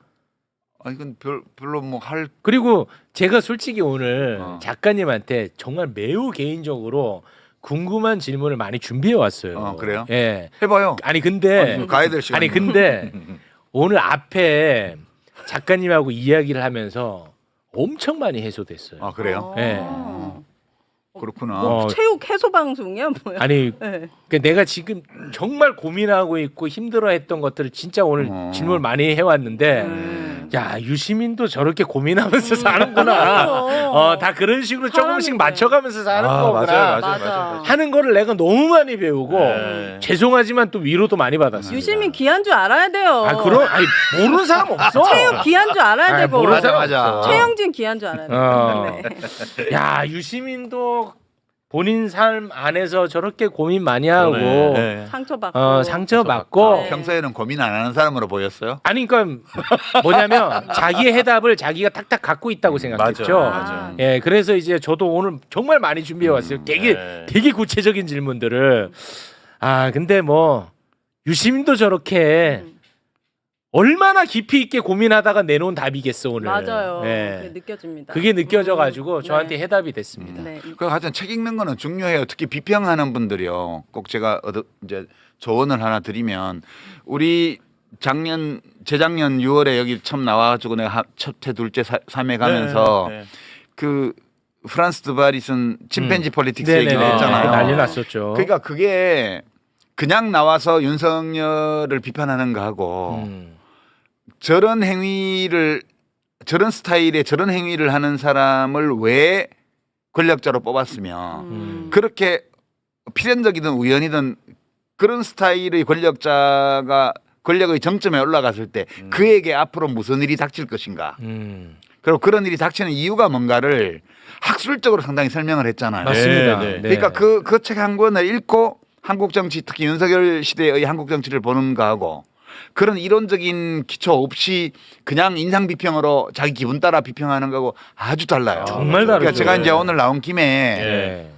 Speaker 3: 이건 별로 뭐 할
Speaker 1: 그리고 제가 솔직히 오늘 작가님한테 정말 매우 개인적으로 궁금한 질문을 많이 준비해 왔어요.
Speaker 3: 그래요?
Speaker 1: 예.
Speaker 3: 해봐요.
Speaker 1: 아니 근데
Speaker 3: 가야 될 시간.
Speaker 1: 아니 근데 오늘 앞에 작가님하고 이야기를 하면서 엄청 많이 해소됐어요.
Speaker 3: 그래요?
Speaker 1: 예.
Speaker 3: 그렇구나.
Speaker 4: 체육 해소 방송이야 뭐야?
Speaker 1: 아니
Speaker 4: 네.
Speaker 1: 그러니까 내가 지금 정말 고민하고 있고 힘들어했던 것들을 진짜 오늘 질문을 많이 해왔는데 야 유시민도 저렇게 고민하면서 사는구나. 다 그런 식으로 조금씩
Speaker 4: 사람인데.
Speaker 1: 맞춰가면서 사는 거구나.
Speaker 2: 맞아요.
Speaker 1: 하는 거를 내가 너무 많이 배우고
Speaker 2: 네.
Speaker 1: 죄송하지만 또 위로도 많이 받았어요.
Speaker 4: 유시민 귀한 줄 알아야 돼요.
Speaker 1: 그럼 아니 모르는 사람 없어.
Speaker 4: 체육 귀한 줄 알아야
Speaker 1: 아니,
Speaker 4: 되고.
Speaker 1: 모르는 사람
Speaker 3: 맞아.
Speaker 1: 없어.
Speaker 4: 최영진 귀한 줄 알아야 돼. 네.
Speaker 1: 야 유시민도 본인 삶 안에서 저렇게 고민 많이 하고
Speaker 2: 네.
Speaker 4: 상처받고.
Speaker 1: 상처받고
Speaker 4: 네.
Speaker 3: 평소에는 고민 안 하는 사람으로 보였어요?
Speaker 1: 아니 그러니까 뭐냐면 자기의 해답을 자기가 탁탁 갖고 있다고 생각했죠.
Speaker 2: 맞아.
Speaker 1: 예, 그래서 이제 저도 오늘 정말 많이 준비해 왔어요. 되게 구체적인 질문들을. 근데 뭐 유시민도 저렇게 얼마나 깊이 있게 고민하다가 내놓은 답이겠어 오늘.
Speaker 4: 맞아요.
Speaker 1: 예.
Speaker 4: 그게 느껴집니다.
Speaker 1: 그게 느껴져가지고
Speaker 4: 네.
Speaker 1: 저한테 해답이 됐습니다.
Speaker 4: 네.
Speaker 3: 그 하여튼 책 읽는 거는 중요해요. 특히 비평하는 분들이요. 꼭 제가 이제 조언을 하나 드리면 우리 재작년 6월에 여기 처음 나와가지고 내가 첫회 둘째 3회 가면서
Speaker 2: 네.
Speaker 3: 그 프란스 두바리 쓴 침팬지 폴리틱스
Speaker 1: 네네네.
Speaker 3: 얘기를 했잖아요.
Speaker 1: 난리 났었죠.
Speaker 3: 그러니까 그게 그냥 나와서 윤석열을 비판하는 거하고 저런 스타일의 저런 행위를 하는 사람을 왜 권력자로 뽑았으면 그렇게 필연적이든 우연이든 그런 스타일의 권력자가 권력의 정점에 올라갔을 때 그에게 앞으로 무슨 일이 닥칠 것인가 그리고 그런 일이 닥치는 이유가 뭔가를 학술적으로 상당히 설명을 했잖아요.
Speaker 1: 맞습니다.
Speaker 2: 네, 네.
Speaker 3: 그러니까 그 책 한 권을 읽고 한국 정치 특히 윤석열 시대의 한국 정치를 보는 거하고 그런 이론적인 기초 없이 그냥 인상 비평으로 자기 기분 따라 비평하는 거하고 아주 달라요.
Speaker 1: 정말
Speaker 3: 그러니까
Speaker 1: 다르죠.
Speaker 3: 제가 이제 오늘 나온 김에
Speaker 1: 예.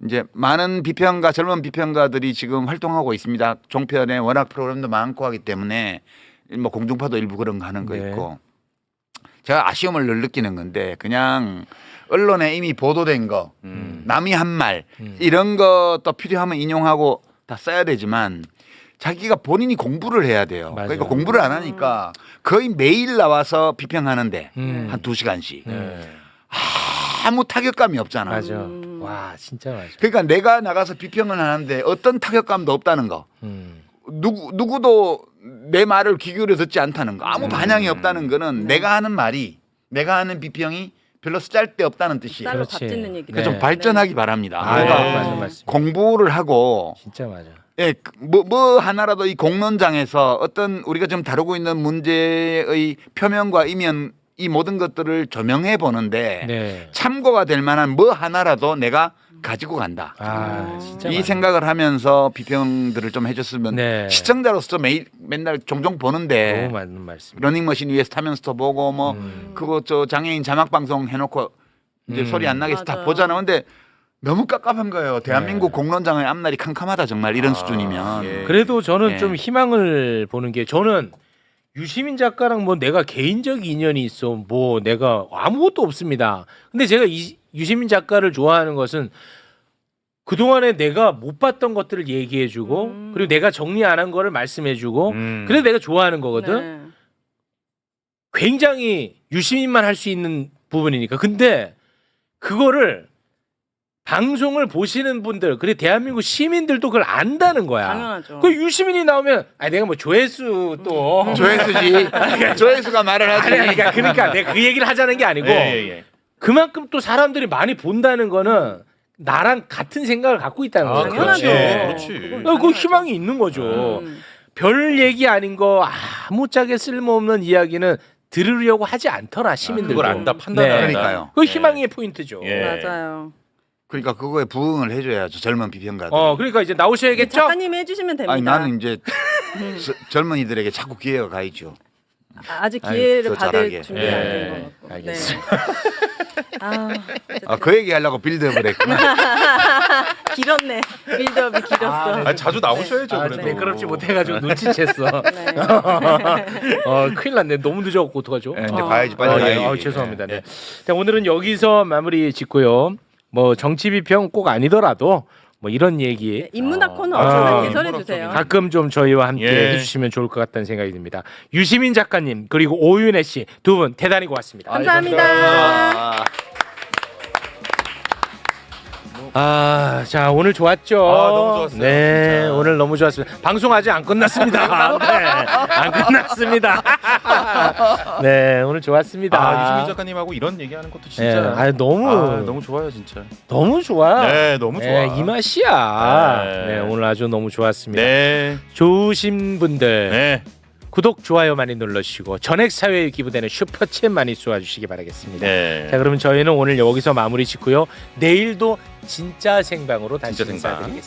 Speaker 3: 이제 많은 비평가 젊은 비평가들이 지금 활동하고 있습니다. 종편에 워낙 프로그램도 많고 하기 때문에 뭐 공중파도 일부 그런 거 하는 거
Speaker 1: 네.
Speaker 3: 있고 제가 아쉬움을 늘 느끼는 건데 그냥 언론에 이미 보도된 거 남이 한 말 이런 것도 필요하면 인용하고 다 써야 되지만 자기가 본인이 공부를 해야 돼요.
Speaker 1: 맞아요.
Speaker 3: 그러니까 공부를 안 하니까 거의 매일 나와서 비평하는데 한 2시간씩 아무 타격감이 없잖아.
Speaker 1: 맞아. 와 진짜 맞아.
Speaker 3: 그러니까 내가 나가서 비평을 하는데 어떤 타격감도 없다는 거. 누구도 내 말을 귀 기울여 듣지 않다는 거. 아무 반향이 없다는 거는 내가 하는 말이 내가 하는 비평이 별로 쓸데없다는 뜻이에요.
Speaker 4: 쌀로
Speaker 1: 그렇지.
Speaker 4: 밥 짓는 얘기.
Speaker 3: 그래서 좀 발전하기 바랍니다.
Speaker 1: 아,
Speaker 3: 그러니까
Speaker 1: 맞아, 맞습니다.
Speaker 3: 공부를 하고
Speaker 1: 진짜 맞아.
Speaker 3: 예, 뭐 하나라도 이 공론장에서 어떤 우리가 지금 다루고 있는 문제의 표면과 이면 이 모든 것들을 조명해 보는데
Speaker 1: 네.
Speaker 3: 참고가 될 만한 뭐 하나라도 내가 가지고 간다.
Speaker 1: 아 진짜
Speaker 3: 이
Speaker 1: 맞아.
Speaker 3: 생각을 하면서 비평들을 좀 해줬으면
Speaker 1: 네.
Speaker 3: 시청자로서 맨날 종종 보는데
Speaker 1: 너무 맞는 말씀.
Speaker 3: 러닝머신 위에서 타면서도 보고 뭐 그거 저 장애인 자막 방송 해놓고 이제 소리 안 나게 해서 다
Speaker 4: 맞아요.
Speaker 3: 보잖아. 근데 너무 깝깝한 거예요. 대한민국
Speaker 1: 네.
Speaker 3: 공론장의 앞날이 캄캄하다 정말 이런 수준이면.
Speaker 2: 예.
Speaker 1: 그래도 저는
Speaker 3: 예.
Speaker 1: 좀 희망을 보는 게 저는 유시민 작가랑 뭐 내가 개인적 인연이 있어 뭐 내가 아무것도 없습니다. 근데 제가 유시민 작가를 좋아하는 것은 그동안에 내가 못 봤던 것들을 얘기해주고 그리고 내가 정리 안 한 거를 말씀해주고 그래서 내가 좋아하는 거거든.
Speaker 4: 네.
Speaker 1: 굉장히 유시민만 할 수 있는 부분이니까. 근데 그거를 방송을 보시는 분들 그리고 대한민국 시민들도 그걸 안다는 거야.
Speaker 4: 당연하죠.
Speaker 1: 그 유시민이 나오면 내가 뭐 조회수 또
Speaker 3: 조회수지. 조회수가 말을 하지.
Speaker 1: 아니, 그러니까 내가 그 얘기를 하자는 게 아니고
Speaker 2: 예.
Speaker 1: 그만큼 또 사람들이 많이 본다는 거는 나랑 같은 생각을 갖고 있다는
Speaker 2: 아,
Speaker 1: 거죠.
Speaker 4: 당연하죠.
Speaker 2: 그렇지.
Speaker 4: 그건
Speaker 1: 그
Speaker 4: 당연하죠.
Speaker 1: 희망이 있는 거죠.
Speaker 4: 음.
Speaker 1: 별 얘기 아닌 거 아무짝에 쓸모없는 이야기는 들으려고 하지 않더라 시민들.
Speaker 2: 그걸 안다 판단을 한다.
Speaker 3: 그러니까요.
Speaker 1: 그 희망의 포인트죠.
Speaker 2: 예.
Speaker 4: 맞아요.
Speaker 3: 그러니까 그거에 부응을 해줘야죠. 젊은 비평가들.
Speaker 1: 그러니까 이제 나오셔야겠죠.
Speaker 4: 작가님이 해주시면 됩니다.
Speaker 3: 아니 나는 이제 젊은이들에게 자꾸 기회가 가야죠.
Speaker 4: 아직 기회를
Speaker 3: 더
Speaker 4: 받을
Speaker 3: 잘하게.
Speaker 4: 준비 안 된
Speaker 1: 예,
Speaker 4: 것 같고.
Speaker 1: 알겠습니다.
Speaker 3: 아, 그 얘기 하려고 빌드업을 했구나.
Speaker 4: 길었네. 빌드업이 길었어.
Speaker 2: 아니, 자주 나오셔야죠.
Speaker 1: 아,
Speaker 2: 그래도.
Speaker 1: 매끄럽지 못해가지고 눈치챘어.
Speaker 4: 네.
Speaker 1: 큰일 났네. 너무 늦어갖고 어떡하죠?
Speaker 3: 네, 이제 가야지 빨리
Speaker 1: 예,
Speaker 3: 가야지.
Speaker 1: 죄송합니다. 네. 자, 오늘은 여기서 마무리 짓고요. 뭐 정치 비평 꼭 아니더라도 뭐 이런 얘기
Speaker 4: 네, 인문학 코너
Speaker 1: 아,
Speaker 4: 없으면 개설해 주세요.
Speaker 1: 가끔 좀 저희와 함께
Speaker 2: 예.
Speaker 1: 해주시면 좋을 것 같다는 생각이 듭니다. 유시민 작가님 그리고 오윤혜 씨 두 분 대단히 고맙습니다.
Speaker 4: 감사합니다.
Speaker 1: 자 오늘 좋았죠.
Speaker 2: 너무 좋았어요,
Speaker 1: 네,
Speaker 2: 진짜.
Speaker 1: 오늘 너무 좋았습니다. 방송 아직 안 끝났습니다. 네, 안 끝났습니다. 네, 오늘 좋았습니다.
Speaker 2: 유시민 작가님하고 이런 얘기하는 것도
Speaker 1: 네,
Speaker 2: 진짜
Speaker 1: 너무
Speaker 2: 좋아요 진짜.
Speaker 1: 너무 좋아.
Speaker 2: 네, 너무 좋아.
Speaker 1: 이 맛이야.
Speaker 2: 네.
Speaker 1: 네, 오늘 아주 너무 좋았습니다.
Speaker 2: 네.
Speaker 1: 좋으신 분들
Speaker 2: 네.
Speaker 1: 구독 좋아요 많이 눌러주시고 전액 사회에 기부되는 슈퍼챗 많이 쏘아주시기 바라겠습니다.
Speaker 2: 네.
Speaker 1: 자 그러면 저희는 오늘 여기서 마무리 짓고요. 내일도 진짜 생방으로 다시
Speaker 2: 진짜 생방.
Speaker 1: 인사드리겠습니다.